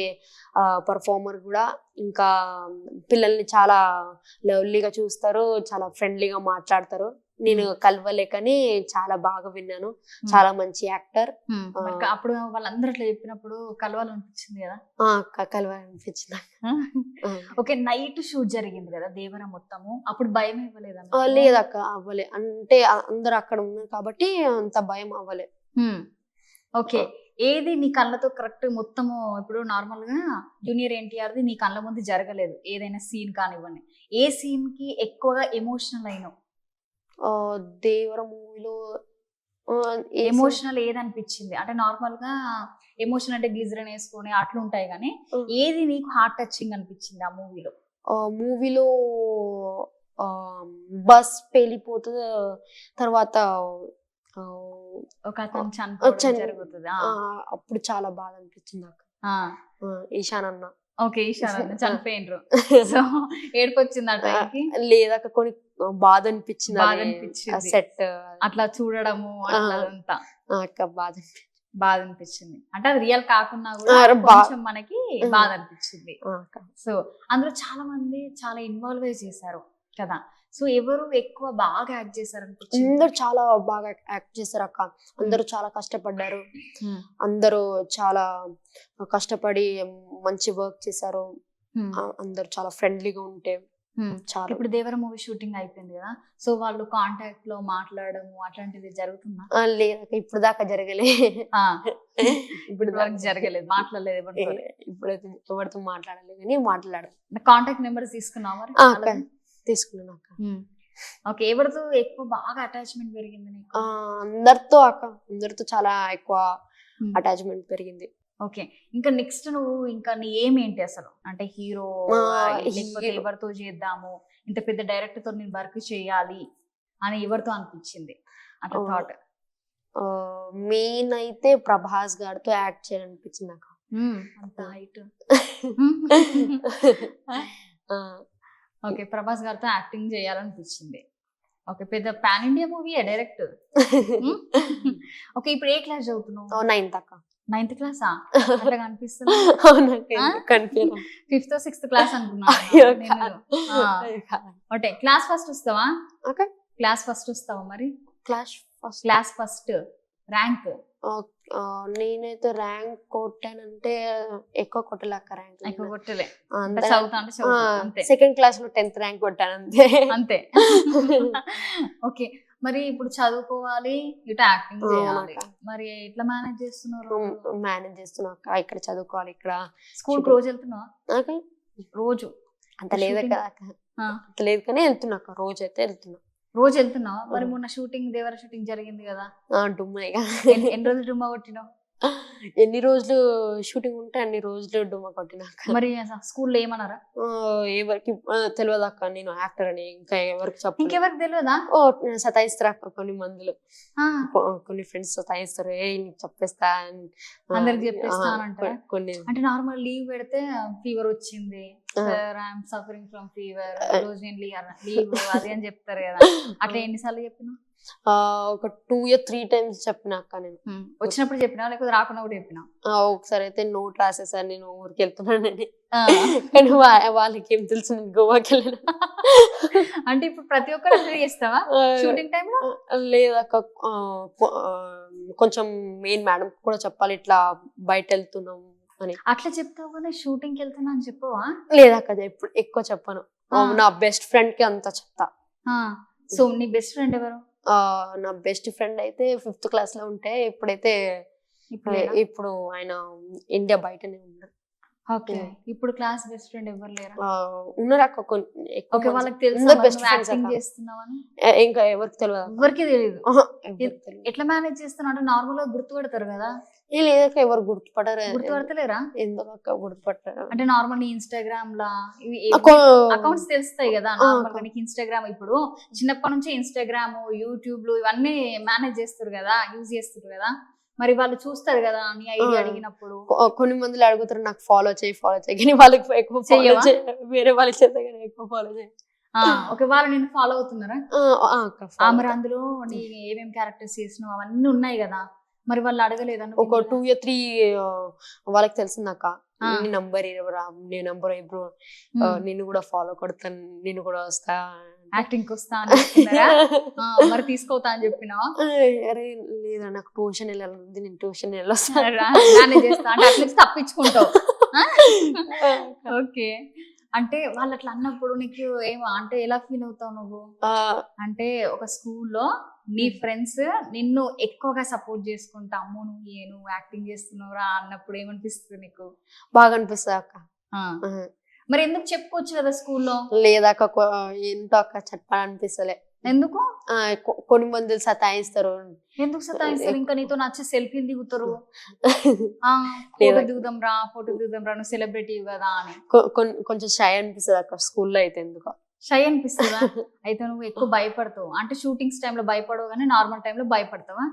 పర్ఫార్మర్ కూడా. ఇంకా పిల్లల్ని చాలా లవ్లీగా చూస్తారు, చాలా ఫ్రెండ్లీగా మాట్లాడతారు. నేను కలవలేకని చాలా బాగా విన్నాను, చాలా మంచి యాక్టర్. అప్పుడు వాళ్ళందరూ అట్లా చెప్పినప్పుడు కలవాలనిపించింది కదా? కలవాలనిపించింది. ఓకే, నైట్ షూట్ జరిగింది కదా దేవరా మొత్తము, అప్పుడు భయం ఇవ్వలేదా? లేదక్క, అవ్వలే. అంటే అందరు అక్కడ ఉన్నారు కాబట్టి అంత భయం అవ్వలే. ఓకే, ఏది నీ కళ్ళతో కరెక్ట్ మొత్తము? ఇప్పుడు నార్మల్ గా జూనియర్ ఎన్టీఆర్ది నీ కళ్ళ ముందు జరగలేదు ఏదైనా సీన్ కానివ్వండి, ఏ సీన్ కి ఎక్కువగా ఎమోషనల్ అయినావు? దేవర మూవీలో ఎమోషనల్ ఏది అనిపించింది అంటే? నార్మల్ గా ఎమోషన్ అంటే గ్లిజరిన్ వేసుకొని అట్లా ఉంటాయి, కానీ ఏది నీకు హార్ట్ టచింగ్ అనిపించింది ఆ మూవీలో? మూవీలో బస్ పేలిపోతుంది, తర్వాత ఒక అతను చనిపోవడం జరుగుతుంది, అప్పుడు చాలా బాధ అనిపించింది నాకు. ఈశాన్ అన్న. ఓకే, ఈశాన్ అన్న చనిపోయినరు, సో ఏడుపు వచ్చింది ఆ టైంకి? లేదక్క, కొన్ని బాధ అనిపించింది సెట్ అట్లా చూడడము అట్లా బాధ అనిపించింది. అంటే అది రియల్ కాకుండా కూడా కొంచెం మనకి బాధ అనిపించింది. సో అందులో చాలా మంది చాలా ఇన్వాల్వ్ అయి చేశారు కదా, సో ఎవరు ఎక్కువ బాగా యాక్ట్ చేశారు అనిపించింది? అందరు చాలా బాగా యాక్ట్ చేశారు అక్క, అందరూ చాలా కష్టపడ్డారు, అందరూ చాలా కష్టపడి మంచి వర్క్ చేశారు, అందరు చాలా ఫ్రెండ్లీగా ఉంటే చాలా. ఇప్పుడు దేవర మూవీ షూటింగ్ అయిపోయింది కదా, సో వాళ్ళు కాంటాక్ట్ లో మాట్లాడము అట్లాంటిది జరుగుతుందా? లేదక్క, ఇప్పుడు దాకా జరగలే. ఇప్పుడు వరకు జరగలేదు, మాట్లాడలేదు ఎవరితో? ఇప్పుడైతే ఎవరితో మాట్లాడలేదు, కానీ మాట్లాడాలి. కాంటాక్ట్ నెంబర్ తీసుకున్నావా? తీసుకున్నాను అక్క. ఓకే, ఎవరితో ఎక్కువ బాగా అటాచ్మెంట్ పెరిగింది నీకు? అందరితో చాలా ఎక్కువ అటాచ్మెంట్ పెరిగింది. ఓకే, ఇంకా నెక్స్ట్ నువ్వు ఇంకా నీ ఏం ఏంటి అసలు? అంటే హీరో లేకపోతే hero. ఎవరితో చేద్దాము, ఇంత పెద్ద డైరెక్టర్ తో నేను వర్క్ చేయాలి అని ఎవరితో అనిపించింది అట్లా థాట్? మెయిన్ అయితే ప్రభాస్ గారితో యాక్ట్ చేయాలనిపించింది నాకు. అంత హైట్. ఓకే, ప్రభాస్ గారితో యాక్టింగ్ చేయాలనిపించింది. ఓకే, పెద్ద pan India movie direct. Okay, ఇప్పుడు ఏ క్లాస్ చదువుతున్నావు? 9th అక్క. 9th క్లాసా? అట్లా కనిపిస్తుంది. కనిపించదు. 5th 6th క్లాస్ అనుకున్నా. ఓకే, క్లాస్ ఫస్ట్ వస్తావా? ఓకే, క్లాస్ ఫస్ట్ వస్తావా మరి? Class first rank? నేనైతే ర్యాంక్ కొట్టానంటే ఎక్కువ కొట్టలేక ర్యాంక్ ఎక్కువ కొట్టలే, చదువుతా అంటే సెకండ్ క్లాస్ లో 10th ర్యాంక్ కొట్టాను అంతే. అంతే. ఓకే, మరి ఇప్పుడు చదువుకోవాలి, ఇటు యాక్టింగ్ చేయాలి, మరి ఎట్లా మేనేజ్ చేస్తున్నారు? మేనేజ్ చేస్తున్నా అక్క. ఇక్కడ చదువుకోవాలి, ఇక్కడ స్కూల్ రోజు వెళ్తున్నావా? రోజు అంత లేదు కదా అక్క, అంత లేదు కానీ వెళ్తున్నా అక్క, రోజు అయితే వెళ్తున్నా. రోజు వెళ్తున్నావా? మరి మొన్న షూటింగ్, దేవర షూటింగ్ జరిగింది కదా, డుమ్మా. ఎన్ని రోజులు డుమ్మా కొట్టినావు? ఎన్ని రోజులు షూటింగ్ ఉంటే అన్ని రోజులు డుమ్మా కొట్టినాక. మరి స్కూల్లో ఏమన్నారా? ఎవరికి తెలియదు అక్క నేను యాక్టర్ అని, ఇంకా ఎవరికి చెప్పు. ఇంకెవరికి తెలియదా? సతాయిస్తారు అక్క కొన్ని మందులు, కొన్ని ఫ్రెండ్స్ సతాయిస్తారు, నీకు చెప్పేస్తా అందరికి చెప్పేస్తా అంటారా? కొన్ని అంటే నార్మల్ లీవ్ పెడితే ఫీవర్ వచ్చింది, sir I'm suffering from fever, రోజు నేను లీవ్ అది అని చెప్తారు కదా, అట్లా ఎన్నిసార్లు చెప్పినా? ఒక 2 or 3 times చెప్పిన అక్క నేను. వచ్చినప్పుడు చెప్పినా లేకపోతే రాకుండా కూడా చెప్పినా? ఒకసారి అయితే నోట్ రాసేసాను నేను ఊరికి వెళ్తున్నానని, కానీ వాళ్ళకి ఏం తెలుసు నేను గోవాకి వెళ్ళిన. అంటే ఇప్పుడు ప్రతి ఒక్కరు అట్లా చేస్తావా షూటింగ్ టైంలో? లేదక్క, కొంచెం మెయిన్ మేడం కూడా చెప్పాలి ఇట్లా బయట వెళ్తున్నాం అని. అట్లా చెప్తావు కానీ షూటింగ్ కి వెళ్తున్నా అని చెప్పవా? లేదక్క, ఇప్పుడు ఎక్కువ చెప్పను, నా బెస్ట్ ఫ్రెండ్ కి అంతా చెప్తా. సో నీ బెస్ట్ ఫ్రెండ్ ఎవరు? నా బెస్ట్ ఫ్రెండ్ అయితే 5th క్లాస్ లో ఉంటే, ఇప్పుడైతే ఇప్పుడు ఆయన ఇండియా బయటనే ఉన్నారు. ఓకే, ఇప్పుడు క్లాస్ బెస్ట్ ఫ్రెండ్ ఎవరు లేరా? ఉన్నారు అక్క. ఓకే, వాళ్ళకి తెలుసు బెస్ట్ ఫ్రెండ్స్ యాక్టింగ్ చేస్తున్నావని? ఇంకా ఎవరికి తెలియదు. ఎవరికి తెలియదు. ఎట్లా మేనేజ్ చేస్తున్నావు? అంటే నార్మల్ గా గుర్తుపడతారు కదా? లేదక్క, ఎవరు గుర్తుపడతలేరా? ఎందుకు గుర్తుపడతారు? అంటే నార్మల్ నీ ఇన్స్టాగ్రామ్ లా అకౌంట్స్ తెలుస్తాయి కదా నార్మల్ గా నీకు? ఇన్స్టాగ్రామ్ ఇప్పుడు చిన్నప్పటి నుంచి ఇన్స్టాగ్రామ్, యూట్యూబ్ ఇవన్నీ మేనేజ్ చేస్తారు కదా, యూజ్ చేస్తారు కదా, మరి వాళ్ళు చూస్తారు కదా నీ ఐడియా అడిగినప్పుడు? కొన్ని మంది అడుగుతారు నాకు ఫాలో చేయి కానీ వాళ్ళకి ఎక్కువ వేరే వాళ్ళకి చేస్తే కానీ ఎక్కువ ఫాలో చేయి. ఓకే, వాళ్ళు నేను ఫాలో అవుతున్నారా? మరి అందులో నీ ఏమేమి క్యారెక్టర్స్ చేసినావు అవన్నీ ఉన్నాయి కదా, మరి వాళ్ళు అడగలేదా? ఒక 2 or 3 వాళ్ళకి తెలిసిందక్క, నీ నంబర్ ఇవ్వరా, నీ నంబర్ బ్రో, నిన్ను కూడా ఫాలో కొడతాను, నిన్ను కూడా వస్తా, యాక్టింగ్ వస్తా అని. మరి తీసుకోతా అని చెప్పినావా? అరే లేదా, నాకు ట్యూషన్ వెళ్ళాలి, నేను ట్యూషన్ వెళ్ళొస్తా, మేనేజ్ చేస్తా అంటే అట్లా తప్పించుకుంటావు. ఓకే, అంటే వాళ్ళు అట్లా అన్నప్పుడు నీకు ఏమో అంటే ఎలా ఫీల్ అవుతావు నువ్వు? అంటే ఒక స్కూల్లో నీ ఫ్రెండ్స్ నిన్ను ఎక్కువగా సపోర్ట్ చేసుకుంటా, అమ్మో నువ్వు యాక్టింగ్ చేస్తున్నావురా అన్నప్పుడు ఏమనిపిస్తుంది నీకు? బాగా అనిపిస్తుంది అక్క. మరి ఎందుకు చెప్పుకోవచ్చు కదా స్కూల్లో? లేదక్క, ఏంటో అక్క చెప్పాలనిపిస్తలే. ఎందుకు? కొన్ని మంది సతాయిస్తారు. ఎందుకు సతాయిస్తారు? ఇంకా నీతో నచ్చే సెల్ఫీలు దిగుతారు, ఫోటో దిగుదాం రా నువ్వు సెలబ్రిటీ కదా అని. కొంచెం షై అనిపిస్తుంది అక్క స్కూల్లో అయితే. ఎందుకు షై అనిపిస్తుందా? అయితే నువ్వు ఎక్కువ భయపడతావు, అంటే షూటింగ్స్ టైంలో భయపడవు కానీ నార్మల్ టైంలో భయపడతావా?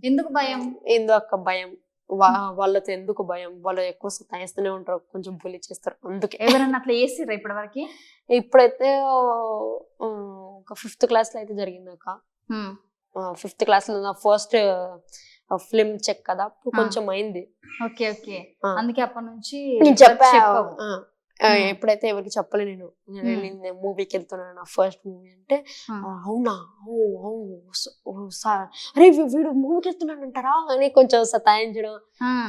ఎందుకు భయం? ఎందుకు అక్క భయం? వాళ్ళతో ఎందుకు భయం? వాళ్ళు ఎక్కువ సతాయిస్తూనే ఉంటారు, కొంచెం బుల్లి చేస్తారు, అందుకే. ఎవరన్నా అట్లా చేసిర్రా ఇప్పటి వరకు? ఇప్పుడైతే ఒక 5th క్లాస్ లో అయితే జరిగింది అక్క. 5th క్లాస్ లో నా ఫస్ట్ ఫిల్మ్ చెక్ కదా, కొంచెం అయింది. ఓకే ఓకే, అందుకే అప్పటి నుంచి చెప్పావు. ఎప్పుడైతే ఎవరికి చెప్పలే నేను మూవీకి వెళ్తున్నాను, నా ఫస్ట్ మూవీ అంటే అవునా, అరే వీడు మూవీకి వెళ్తున్నాడు అంటారా అని కొంచెం సతాయించడం.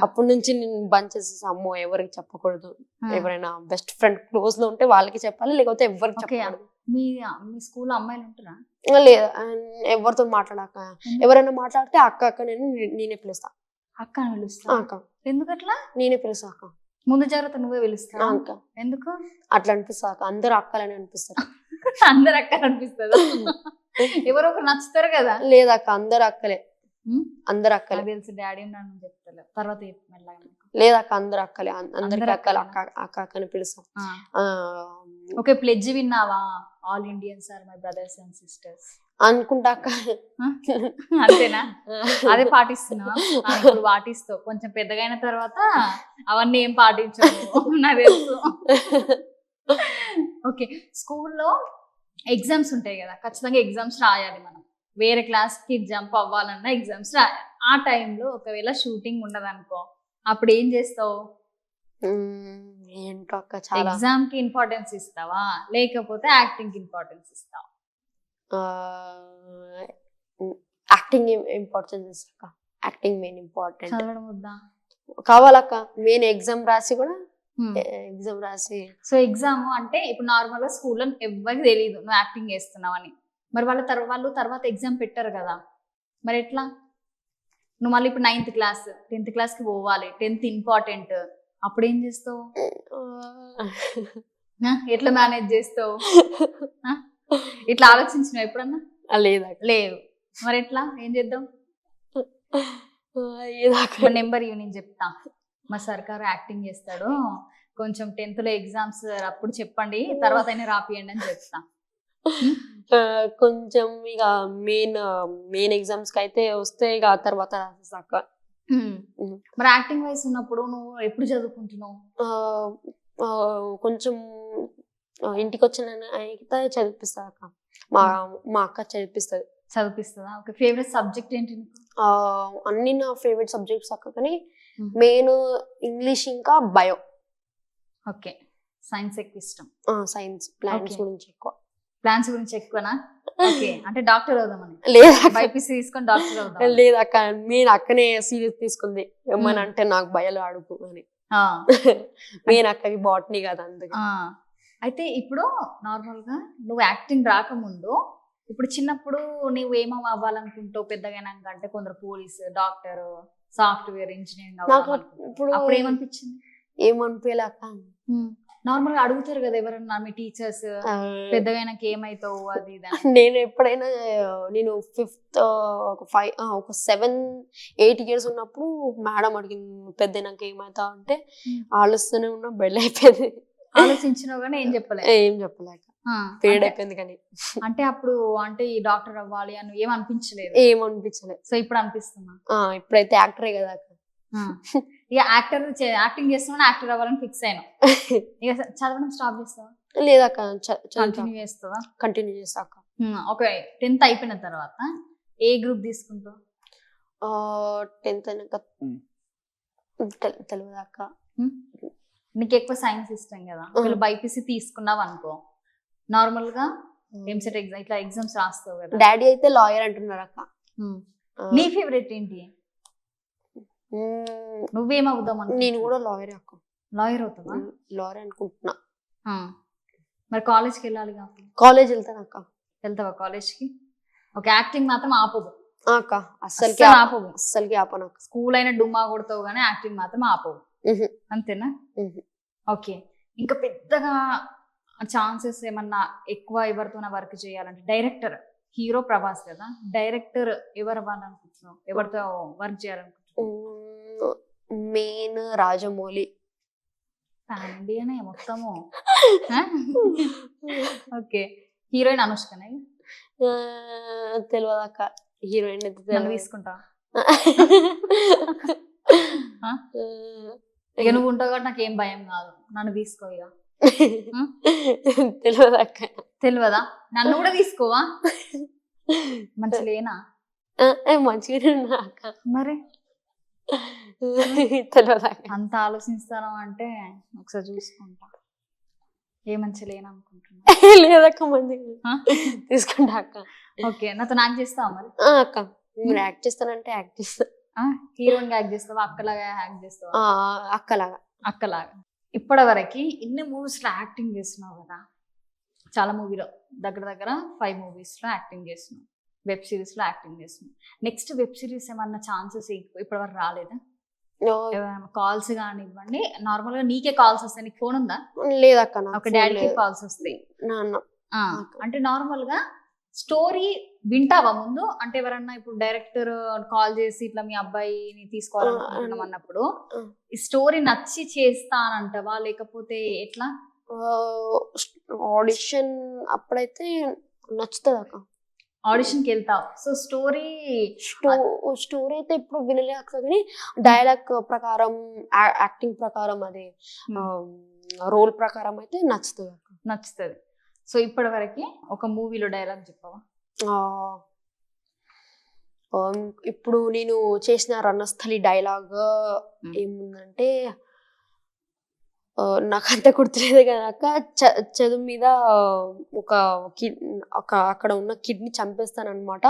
అప్పటి నుంచి నేను బంద్ చేసేసి, అమ్మో ఎవరికి చెప్పకూడదు, ఎవరైనా బెస్ట్ ఫ్రెండ్ క్లోజ్ లో ఉంటే వాళ్ళకి చెప్పాలి, లేకపోతే ఎవరికి చెప్పకూడదు. మీ స్కూల్ అమ్మాయిలు ఉంటారా? లేదా, ఎవరితో మాట్లాడాక, ఎవరైనా మాట్లాడితే అక్క అక్క నేనే పిలుస్తా. అక్క అని పిలుస్తా? అక్క. ఎందుకట్లా? నేనే పిలుస్తా అక్క. ముందు జాగ్రత్త నువ్వే పిలుస్తా? ఎందుకు అట్లా అనిపిస్తా అక్క, అందరూ అక్కలని అనిపిస్తారు. అందరు అక్కలు అనిపిస్తుంది. ఎవరో ఒకరు నచ్చుతారు కదా. లేదక్క, అందరు అక్కలే. ఉమ్, అందరు అక్కలే. నాకు తెలిసి డాడీ నన్ను చెప్తలే, తర్వాత చెప్పు మెల్లగా నాకు. లేదక్క, అందరు అక్కలే. అందరికి అందరు అక్కలు, అక్కలేనా? అక్క అక్క అక్కని పిలుస్తాం. ఆ, ఆ, ఓకే. ప్లెడ్జ్ విన్నావా? All Indians are my brothers and sisters. అనుకుంటా అక్క. అంతేనా? అదే పాటిస్తున్నావా? ఇప్పుడు పాటిస్తావు, కొంచెం పెద్దగా అయిన తర్వాత అవన్నీ ఏం పాటించవు నాకు తెలుసు. ఓకే. స్కూల్లో ఎగ్జామ్స్ ఉంటాయి కదా, ఖచ్చితంగా ఎగ్జామ్స్ రాయాలి మనం. వేరే క్లాస్ కి జంప్ అవ్వాలన్నా ఎగ్జామ్స్ రాయాలి. ఆ టైంలో ఒకవేళ షూటింగ్ ఉండదనుకో, అప్పుడు ఏం చేస్తావు? ఏంటో అక్క, చాలా ఎగ్జామ్ కి ఇంపార్టెన్స్ ఇస్తావా, లేకపోతే యాక్టింగ్ కి ఇంపార్టెన్స్ ఇస్తావా? యాక్టింగ్ ఇంపార్టెన్స్ ఇస్తాక. Acting main important. చదవడం వద్దా? కావాలక్క. మెయిన్ ఎగ్జామ్ రాసి కూడా, ఎగ్జామ్ రాసి. సో ఎగ్జామ్ అంటే ఇప్పుడు నార్మల్ గా స్కూల్లో ఎవరికి తెలియదు నువ్వు యాక్టింగ్ చేస్తున్నావని. మరి వాళ్ళు తర్వాత ఎగ్జామ్ పెట్టారు కదా, మరి ఎట్లా? నువ్వు మళ్ళీ ఇప్పుడు 9th క్లాస్ 10th క్లాస్ కి పోవాలి, 10th ఇంపార్టెంట్, అప్పుడు ఏం చేస్తావు? ఎట్లా మేనేజ్ చేస్తావు? ఇట్లా ఆలోచించినావు ఎప్పుడన్నా? లేదక్క. లేదు. మరి ఎట్లా, ఏం చేద్దాం? నెంబర్ ఇవి నేను చెప్తా, మా సర్కారు యాక్టింగ్ చేస్తాడు, కొంచెం 10th లో ఎగ్జామ్స్ అప్పుడు చెప్పండి, తర్వాత అయినా రాపియండి అని చెప్తా. కొంచెం ఇక మెయిన్ ఎగ్జామ్స్ కి అయితే వస్తే ఇక తర్వాత రాసేసాక. మరి యాక్టింగ్ వయసు ఉన్నప్పుడు నువ్వు ఎప్పుడు చదువుకుంటున్నావు? కొంచెం ఇంటికి వచ్చిన అయితే చదివిపిస్తా అక్క. మా అక్క చదివిపిస్తుంది. చదివిపిస్తుందా? ఓకే. ఫేవరెట్ సబ్జెక్ట్ ఏంటి నీకు? అన్ని నా ఫేవరెట్ సబ్జెక్ట్స్ అక్క, కానీ మెయిన్ ఇంగ్లీష్ ఇంకా బయో. ఓకే. సైన్స్ ఎక్కువ ఇష్టం? సైన్స్, ప్లాంట్స్ గురించి ఎక్కువ. ప్లాన్స్ గురించి ఎక్కువనా? ఓకే. అంటే డాక్టర్ అవుదామని? లేదా, బైపీసీ తీసుకొని డాక్టర్ అవుదాం? లేదు అక్క, నేను అక్కనే సీరియస్ తీసుకుంది. ఏమని అంటే నాకు బయలు ఆడుకు అని. నేను అక్కకి బాటనీ కదా, అందుకే. అయితే ఇప్పుడు నార్మల్ గా నువ్వు యాక్టింగ్ రాకముందు, ఇప్పుడు చిన్నప్పుడు నువ్వు ఏమేమి అవ్వాలనుకుంటావు పెద్దగానాక? అంటే కొందరు పోలీస్, డాక్టర్, సాఫ్ట్వేర్ ఇంజనీరింగ్ ఇప్పుడు అప్పుడు ఏమనిపించింది? ఏమనిపించలే అక్క. నార్మల్ గా అడుగుతారు కదా ఎవరన్నా మీ టీచర్స్, పెద్దగానాక ఏమైతావు అది ఇది. నేను ఎప్పుడైనా నేను 5th ఒక 7-8 years ఉన్నప్పుడు మేడం అడిగింది పెద్దనాక ఏమైతావు అంటే, ఆలోచిస్తూనే ఉన్నా, బెల్ అయిపోయింది. ఆలోచించినావు కానీ ఏం చెప్పలే? ఏం చెప్పలేక పేడ్ అయిపోయింది. కానీ అంటే అప్పుడు అంటే ఈ డాక్టర్ అవ్వాలి అని ఏమనిపించలేదు? ఏమనిపించలేదు. సో ఇప్పుడు అనిపిస్తున్నా? ఇప్పుడైతే యాక్టరే కదా అక్క. ఇక యాక్టింగ్ చేస్తున్నా, యాక్టర్ అవ్వాలని ఫిక్స్ అయినా, ఇక చదవడం స్టాప్ చేస్తావా? లేదక్క, కంటిన్యూ చేస్తావా? కంటిన్యూ చేస్తా అక్క. ఓకే. 10th అయిపోయిన తర్వాత ఏ గ్రూప్ తీసుకుంటావు? 10th అయినాక తెలియదు అక్క. నీకు ఎక్కువ సైన్స్ ఇష్టం కదా, ఒకవేళ బైపీసీ తీసుకున్నావు అనుకో, నార్మల్ గా ఎంసెట్ ఎగ్జామ్ ఇట్లా ఎగ్జామ్స్ రాస్తావు కదా. డాడీ అయితే లాయర్ అంటున్నారు అక్క. నీ ఫేవరెట్ ఏంటి? నువ్వేమవుదాం? నేను కూడా లాయర్ అక్క. లాయర్ అవుతావా? లాయర్ అనుకుంటున్నా. మరి కాలేజ్కి వెళ్ళాలి కాబట్టి కాలేజ్ వెళ్తాను అక్క. వెళ్తావా కాలేజ్కి? ఒక యాక్టింగ్ మాత్రం ఆపవు అక్క, అస్సలకి ఆపవు. అస్సలకి ఆపను. స్కూల్ అయినా డుమ్మా కొడతావు కానీ యాక్టింగ్ మాత్రం ఆపవు, అంతేనా? ఓకే. ఇంకా పెద్దగా ఛాన్సెస్ ఏమన్నా ఎక్కువ ఎవరితోనా వర్క్ చేయాలంటే, డైరెక్టర్, హీరో ప్రభాస్ కదా, డైరెక్టర్ ఎవరు అవ్వాలనుకుంటున్నావు? ఎవరితో వర్క్ చేయాలనుకుంటున్నావు? మెయిన్ రాజమౌళి. పాన్ ఇండియానే మొత్తము. ఓకే. హీరోయిన్ అనుష్కనే? తెలియదు అక్క. హీరోయిన్ తీసుకుంటా? ఇక నువ్వు ఉంటావు కాబట్టి నాకేం భయం కాదు, నన్ను తీసుకో ఇక. తెలియదు అక్క. తెలియదా? నన్ను కూడా తీసుకోవా? మంచి లేనా? మంచిగానే ఉన్నా అక్క. మరి తెలియదు అక్క. అంత ఆలోచిస్తాను అంటే ఒకసారి చూసుకుంటా. ఏ మంచి లేననుకుంటున్నా? లేదక్క, మంచిగా తీసుకుంటా అక్క. ఓకే. నాతో యాక్ట్ చేస్తావా మరి? అక్క, మీరు యాక్ట్ చేస్తానంటే యాక్ట్ చేస్తా. హీరోయిన్ యాక్ట్ చేస్తావా, అక్కలాగా యాక్ట్ చేస్తావా? అక్కలాగా. అక్కలాగా. ఇప్పటి వరకు ఇన్ని మూవీస్ లో యాక్టింగ్ చేస్తున్నావు కదా, చాలా మూవీలో దగ్గర 5 movies లో యాక్టింగ్ చేస్తున్నావు, వెబ్ సిరీస్ లో యాక్టింగ్ చేస్తున్నావు. నెక్స్ట్ వెబ్ సిరీస్ ఏమన్నా ఛాన్సెస్ ఇప్పటి వరకు రాలేదా? కాల్స్ కానివ్వండి, నార్మల్ గా నీకే కాల్స్ వస్తాయి. నీకు ఫోన్ ఉందా? లేదక్క. ఒక డాడీకి కాల్స్ వస్తాయి, అంటే నార్మల్ గా స్టోరీ వింటావా ముందు? అంటే ఎవరన్నా ఇప్పుడు డైరెక్టర్ కాల్ చేసి ఇట్లా మీ అబ్బాయిని తీసుకోవాలనుకుంటున్నాం అన్నప్పుడు ఈ స్టోరీ నచ్చి చేస్తానంటవా లేకపోతే ఎట్లా? ఆడిషన్ అప్పుడైతే నచ్చుతుంది అక్క. ఆడిషన్ కి వెళ్తావు. సో స్టోరీ అయితే ఇప్పుడు వినలేక కానీ డైలాగ్ ప్రకారం యాక్టింగ్ ప్రకారం అది రోల్ ప్రకారం అయితే నచ్చుతుంది అక్క. నచ్చుతుంది. సో ఇప్పటి వరకు ఒక మూవీలో డైలాగ్ చెప్పవా? ఇప్పుడు నేను చేసిన రణస్థలి డైలాగ్ ఏముందంటే నాకంత గుర్తులేదు కదా అక్క. చదువు మీద ఒక అక్కడ ఉన్న కిడ్నీ చంపేస్తానన్నమాట.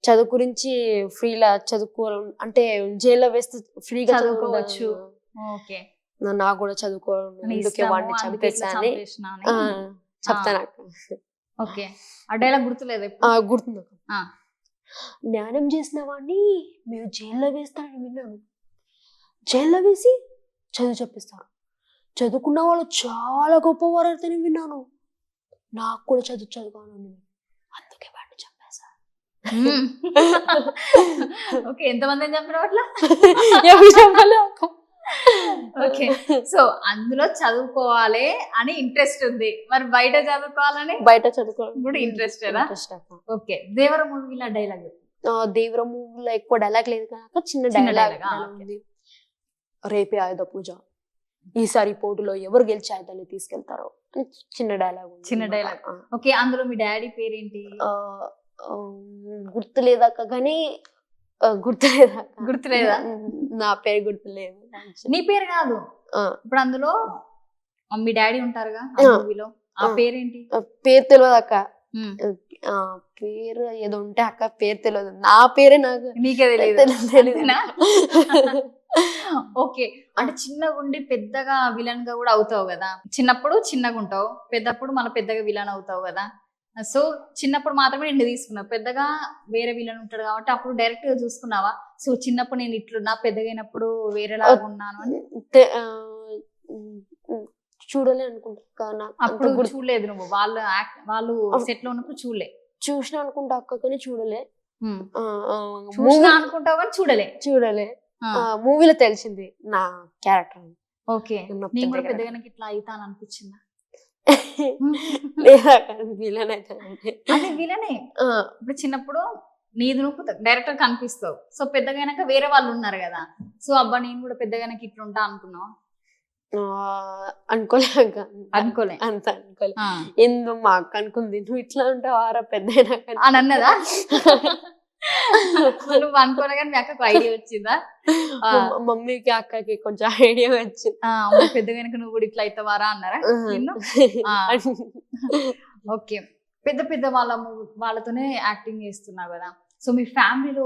చదువు గురించి ఫ్రీలా చదువుకోవాలి అంటే జైల్లో వేస్తే ఫ్రీగా చదువుకోవచ్చు, నాకు కూడా చదువుకోవాలి, అందుకే వాడిని చంపేస్తానని చెప్తాను అక్క. ఓకే, ఆ డైలాగ్ గుర్తులేదు? గుర్తుంది అక్క. జ్ఞానం చేసిన వాడిని మీరు జైల్లో వేస్తారని విన్నాను, జైల్లో వేసి చదువు చెప్పిస్తారు, చదువుకున్న వాళ్ళు చాలా గొప్పవారు అని విన్నాను, నాకు కూడా చదువుకోవాలని అందుకే వాడిని చంపేశారు. ఓకే, ఎంతమందిని చంపిన అట్లా? ఓకే, సో అందులో చదువుకోవాలి అని ఇంట్రెస్ట్ ఉంది, మరి బయట చదువుకోవాలని కూడా ఇంట్రెస్ట్. ఓకే, దేవర మూవీలో డైలాగ్? దేవర మూవీలో ఎక్కువ డైలాగ్ లేదు కనుక చిన్న డైలాగ్ ఉంది. రేపే ఆయుధ పూజ, ఈసారి పోటీలో ఎవరు గెలిచి ఆయుధాన్ని తీసుకెళ్తారో చిన్న డైలాగ్. చిన్న డైలాగ్. ఓకే, అందులో మీ డాడీ పేరేంటి? గుర్తులేదక్క కానీ గుర్తులేదా? నా పేరు గుర్తులేదు. నీ పేరు కాదు, ఇప్పుడు అందులో మీ డాడీ ఉంటారుగా మూవీలో, ఆ పేరేంటి? పేరు తెలియదు అక్క. పేరు ఏదో ఉంటే అక్క పేరు తెలియదు, నా పేరే నాకు నీకే తెలియదు. ఓకే, అంటే చిన్నగా ఉండి పెద్దగా విలన్ గా కూడా అవుతావు కదా. చిన్నప్పుడు చిన్నగా ఉంటావు, పెద్దప్పుడు మళ్ళీ పెద్దగా విలన్ అవుతావు కదా. సో చిన్నప్పుడు మాత్రమే నిన్ను తీసుకున్నావు, పెద్దగా వేరే విలన్ ఉంటాడు కాబట్టి అప్పుడు డైరెక్ట్ గా చూసుకున్నావా? సో చిన్నప్పుడు నేను ఇట్లున్నా, పెద్దగా అయినప్పుడు వేరేలాగా ఉన్నాను అని చూడలే అనుకుంటా. అప్పుడు చూడలేదు నువ్వు? వాళ్ళు సెట్ లో ఉన్నప్పుడు చూసిన అనుకుంటా అక్క, కానీ చూడలే. అనుకుంటావు కానీ చూడలే. మూవీలో తెలిసింది నా క్యారెక్టర్. ఓకే, నేను కూడా పెద్దగా ఇట్లా అవుతాను అనిపించిందా? విలన్ అయితే అది విలనే. ఇప్పుడు చిన్నప్పుడు నీది నువ్వు డైరెక్టర్ కనిపిస్తావు, సో పెద్దగా వేరే వాళ్ళు ఉన్నారు కదా, సో అబ్బా నేను కూడా పెద్దగా ఇట్లుంటా అనుకున్నావు? అనుకోలే అంత అనుకోలే. ఎందు మా అక్క అనుకుంది నువ్వు ఇట్లా ఉంటావు ఆరా పెద్ద అని అన్నదా? నువ్వు అనుకోలే కానీ మీ అక్కకు ఐడియా వచ్చిందా? మమ్మీకి అక్కకి కొంచెం ఐడియా వచ్చింది. పెద్దగా నువ్వు కూడా ఇట్లా అవుతావారా అన్నారా నిన్ను? ఓకే, పెద్ద పెద్ద వాళ్ళతోనే యాక్టింగ్ చేస్తున్నావు కదా. సో మీ ఫ్యామిలీలో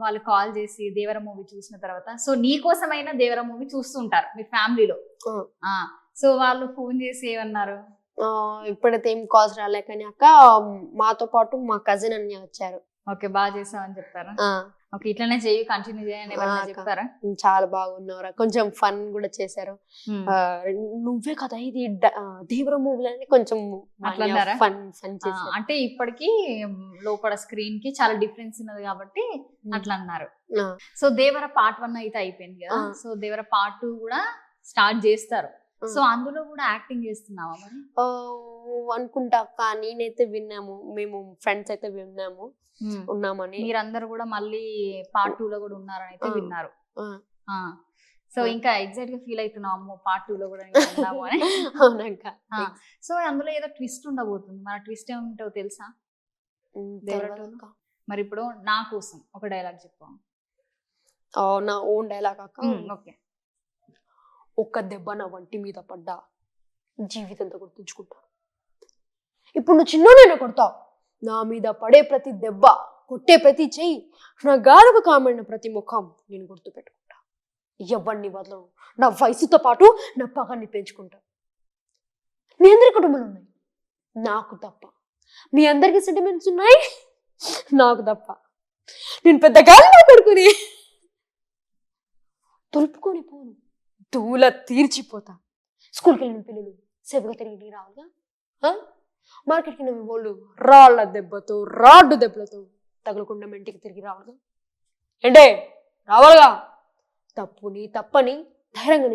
వాళ్ళు కాల్ చేసి దేవర మూవీ చూసిన తర్వాత, సో నీ కోసమైనా దేవర మూవీ చూస్తుంటారు మీ ఫ్యామిలీలో. సో వాళ్ళు ఫోన్ చేసి ఏమన్నారు? ఇప్పుడైతే ఏం కాల్స్ రాలే కానీ అక్క మాతో పాటు మా కజిన్ అన్ని వచ్చారు. ఓకే, బాగా చేసావని చెప్తారా? ఓకే, ఇట్లానే చెయ్యి, కంటిన్యూ చేయని చెప్తారా? చాలా బాగున్నారా, కొంచెం ఫన్ కూడా చేశారు. నువ్వే కదా ఇది దేవర మూవీలో కొంచెం ఫన్ చేశారు. అంటే ఇప్పటికి లోపల స్క్రీన్ కి చాలా డిఫరెన్స్ ఉన్నది కాబట్టి అట్లా అన్నారు. సో దేవర పార్ట్ 1 అయితే అయిపోయింది కదా, సో దేవర పార్ట్ 2 కూడా స్టార్ట్ చేస్తారు. సో అందులో కూడా యాక్టింగ్ చేస్తున్నావా మరి? అనుకుంటా అక్క, నేనైతే విన్నాము, మేము ఫ్రెండ్స్ అయితే విన్నాము ఉన్నామని. మీరందరూ కూడా మళ్ళీ పార్ట్ 2 లో కూడా ఉన్నారని అయితే విన్నారు. సో ఇంకా ఎగ్జైట్ గా ఫీల్ అవుతున్నావు, అమ్మో పార్ట్ 2 లో కూడా ఉన్నాము అని? అవునక్క. సో అందులో ఏదో ట్విస్ట్ ఉండబోతుంది, మన ట్విస్ట్ ఏముంటో తెలుసా? మరి ఇప్పుడు నా కోసం ఒక డైలాగ్ చెప్పు. నా ఓన్ డైలాగ్ అక్క. ఓకే. ఒక్క దెబ్బ నా వంటి మీద పడ్డా జీవితంతో గుర్తుంచుకుంటా. ఇప్పుడు నువ్వు చిన్నోడైనా కొడతావు, నా మీద పడే ప్రతి దెబ్బ, కొట్టే ప్రతి చెయ్యి, నా గాలుగా కామడిన ప్రతి ముఖం నేను గుర్తు పెట్టుకుంటా. ఎవరిని వదలను, నా వయసుతో పాటు నా పగాన్ని పెంచుకుంటా. మీ అందరి కుటుంబాలు ఉన్నాయి, నాకు తప్ప. మీ అందరికి సెంటిమెంట్స్ ఉన్నాయి, నాకు తప్ప. నేను పెద్ద గాలిలో కొడుకుని తొలుపుకొని పోను, దూల తీర్చిపోతా. స్కూల్కి వెళ్ళిన పిల్లలు సేవగా తిరిగి రావుగా, మార్కెట్కి వెళ్ళే వాళ్ళు రాళ్ళ దెబ్బతో రాడ్డు దెబ్బలతో తగలకుండా ఇంటికి తిరిగి రావాలి అంటే రావాలిగా. తప్పని ధైర్యంగా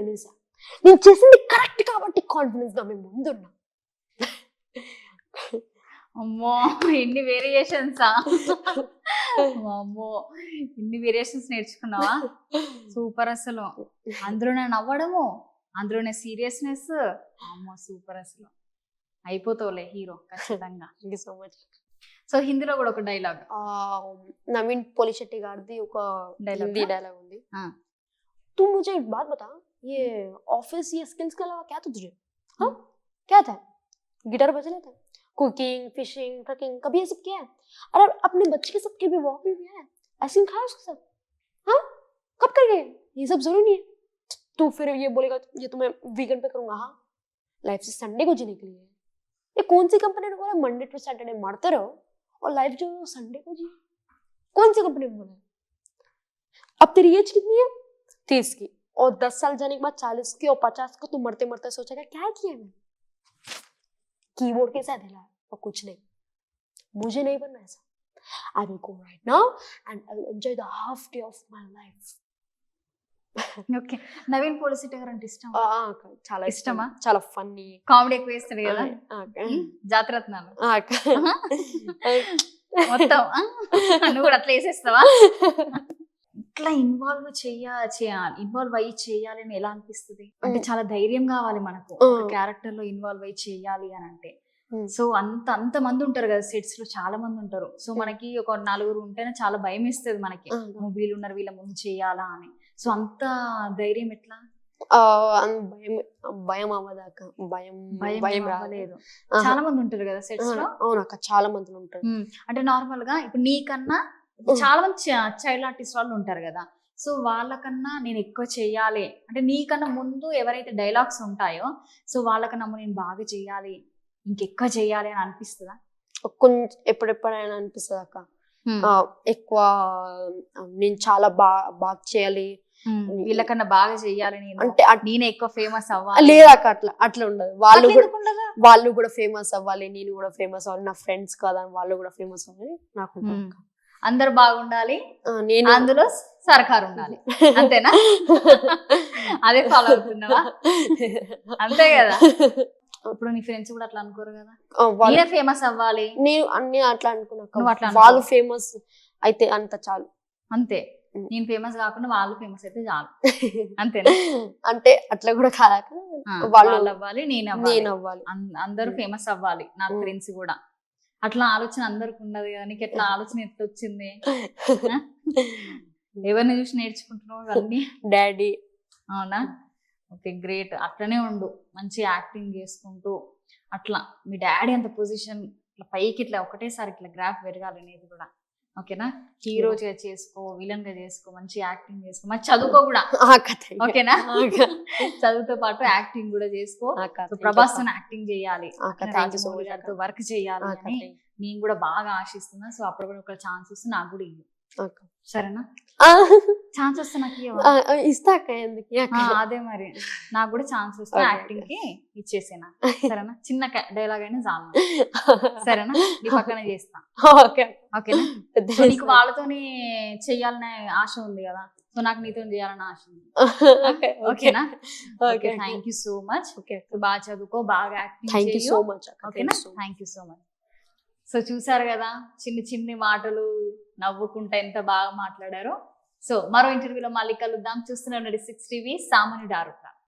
నేను చేసింది కరెక్ట్ కాబట్టి కాన్ఫిడెన్స్ గా మేము ముందున్నా. అమ్మో ఎన్ని వేరియేషన్సా, అమ్మో ఇన్ని వేరియేషన్స్ నేర్చుకున్నావా, సూపర్ అసలు. అందులోనే నవ్వడము, అందులోనే సీరియస్నెస్, అమ్మో సూపర్ అసలు. అయిపోతావులే హీరో ఖచ్చితంగా. Thank you so much. So హిందీలో కూడా ఒక డైలాగ్, నవీన్ పోలిశెట్టి గారిది ఒక హిందీ డైలాగ్ ఉంది. तू मुझे एक बात बता, ये ऑफिस ये स्किल्स के अलावा क्या तुझे? हाँ क्या था? गिटार बजा लेता है, कुकिंग, फिशिंग, ट्रकिंग, कभी ये सब किया है? अरे अपने बच्चे के साथ कभी वॉक भी किया है? आइसक्रीम खाया उसके साथ? हाँ कब कर गए? ये सब जरूरी नहीं है. तू फिर ये बोलेगा ये तो मैं वीकेंड पे करूंगा. हाँ लाइफ से संडे को जीने के लिए. ये कौन सी कंपनी ने बोला मंडे टू सैटरडे मारते रहो और लाइफ जो संडे को जी? कौन सी कंपनी ने बोला? अब तेरी एज कितनी है? 30 की, और 10 साल जाने के बाद 40 की और 50 को तू मरते मरते सोचेगा क्या किया मैं, कीबोर्ड के साथ हिला और कुछ नहीं. मुझे नहीं बनना ऐसा. I will go right now and I will enjoy the half day of my life. Okay. Naveen Polishetty గారు అంటే ఇష్టం, చాలా ఇష్టమా? చాలా ఫన్నీ, కామెడీ ఎక్కువ వేస్తాడు కదా, జాతరత్నాలు మొత్తం. నువ్వు కూడా అట్లా వేసేస్తావా? ఇట్లా ఇన్వాల్వ్ ఇన్వాల్వ్ అయ్యి చేయాలి అని ఎలా అనిపిస్తుంది? అంటే చాలా ధైర్యం కావాలి మనకు క్యారెక్టర్ లో ఇన్వాల్వ్ అయ్యి చేయాలి అని అంటే. సో అంత మంది ఉంటారు కదా సెట్స్ లో, చాలా మంది ఉంటారు. సో మనకి ఒక 4 ఉంటేనే చాలా భయం వేస్తుంది మనకి, వీళ్ళు ఉన్నారు వీళ్ళ ముందు చేయాలా అని. సో అంత ధైర్యం ఎట్లా? భయం అవ్వదాక భయం రాలేదు. చాలా మంది ఉంటారు కదా సెట్స్ లో. అవునక్క చాలా మంది ఉంటారు. అంటే నార్మల్ గా ఇప్పుడు నీకన్నా చాలా మంది చైల్డ్ ఆర్టిస్ట్ వాళ్ళు ఉంటారు కదా. సో వాళ్ళకన్నా నేను ఎక్కువ చెయ్యాలి అంటే, నీకన్నా ముందు ఎవరైతే డైలాగ్స్ ఉంటాయో సో వాళ్ళకన్నా నేను బాగా చెయ్యాలి, ఇంకెక్కువ చెయ్యాలి అని అనిపిస్తుందా? కొంచెం ఎప్పుడెప్పుడైనా అనిపిస్తుంది అక్క. ఎక్కువ నేను చాలా బాగా చేయాలి, వీళ్ళకన్నా బాగా చెయ్యాలి, అంటే నేనే ఎక్కువ ఫేమస్ అవ్వాలి. లేదాక అట్లా ఉండదు. వాళ్ళు కూడా ఫేమస్ అవ్వాలి, నేను కూడా ఫేమస్ అవ్వాలి, నా ఫ్రెండ్స్ కదా వాళ్ళు కూడా ఫేమస్ అవ్వాలి నాకు. అందరు బాగుండాలి, నేను అందులో సర్కారు ఉండాలి, అంతేనా? అదే ఫాలో అవుతున్నావా? అంతే కదా. ఇప్పుడు నీ ఫ్రెండ్స్ కూడా అట్లా అనుకోరు కదా, వాళ్ళే ఫేమస్ అవ్వాలి. నేను అన్ని అట్లా అనుకున్నా, వాళ్ళు ఫేమస్ అయితే అంత చాలు. అంతే, నేను ఫేమస్ కాకుండా వాళ్ళు ఫేమస్ అయితే చాలు, అంతేనా? అంటే అట్లా కూడా కాక వాళ్ళు అవ్వాలి, నేను అవ్వాలి, అందరూ ఫేమస్ అవ్వాలి. నా ఫ్రెండ్స్ కూడా అట్లా ఆలోచన అందరికి ఉండదు కదా. నీకు ఎట్లా ఆలోచన ఎట్లా వచ్చింది? ఎవరిని చూసి నేర్చుకుంటున్నావు ఇవన్నీ? డాడీ. అవునా? Okay great. అట్లనే ఉండు, మంచి యాక్టింగ్ చేసుకుంటూ అట్లా. మీ డాడీ అంత పొజిషన్ ఇట్లా పైకి ఇట్లా ఒకటేసారి ఇట్లా గ్రాఫ్ పెరగాలి అనేది కూడా. ఓకేనా? హీరోగా చేసుకో, విలన్ గా చేసుకో, మంచి యాక్టింగ్ చేసుకో, మంచి చదువుకో కూడా. ఓకేనా? చదువుతో పాటు యాక్టింగ్ కూడా చేసుకో. ప్రభాస్ తో యాక్టింగ్ చేయాలి, రాజమౌళి గారితో వర్క్ చేయాలి అని నేను కూడా బాగా ఆశిస్తున్నా. సో అప్పుడు కూడా ఒక ఛాన్స్ వస్తే నాకు కూడా ఇవ్వు, సరేనా? ఛాన్స్ వస్తే నాకు ఇస్తా. అదే మరి, నాకు కూడా ఛాన్స్ వస్తే యాక్టింగ్ కి ఇచ్చేసేనా, సరేనా? చిన్న డైలాగ్ అయినా చాలు, సరేనా? నీ పక్కన చేస్తా, ఓకేనా? నీకు వాళ్ళతోని చెయ్యాలనే ఆశ ఉంది కదా, సో నాకు నీతో చేయాలని ఆశ ఉంది, ఓకేనా? Okay, thank you so much. బాగా చదువుకో, బాగా యాక్టింగ్ చెయ్యు, ఓకేనా? Thank you so much. So చూసారు కదా, చిన్ని మాటలు నవ్వుకుంటా ఎంత బాగా మాట్లాడారో. సో మరో ఇంటర్వ్యూలో మళ్ళీ కలుద్దాం. చూస్తూనే ఉండండి 6 టీవీ సామాన్యుడు ఆరుద్ర.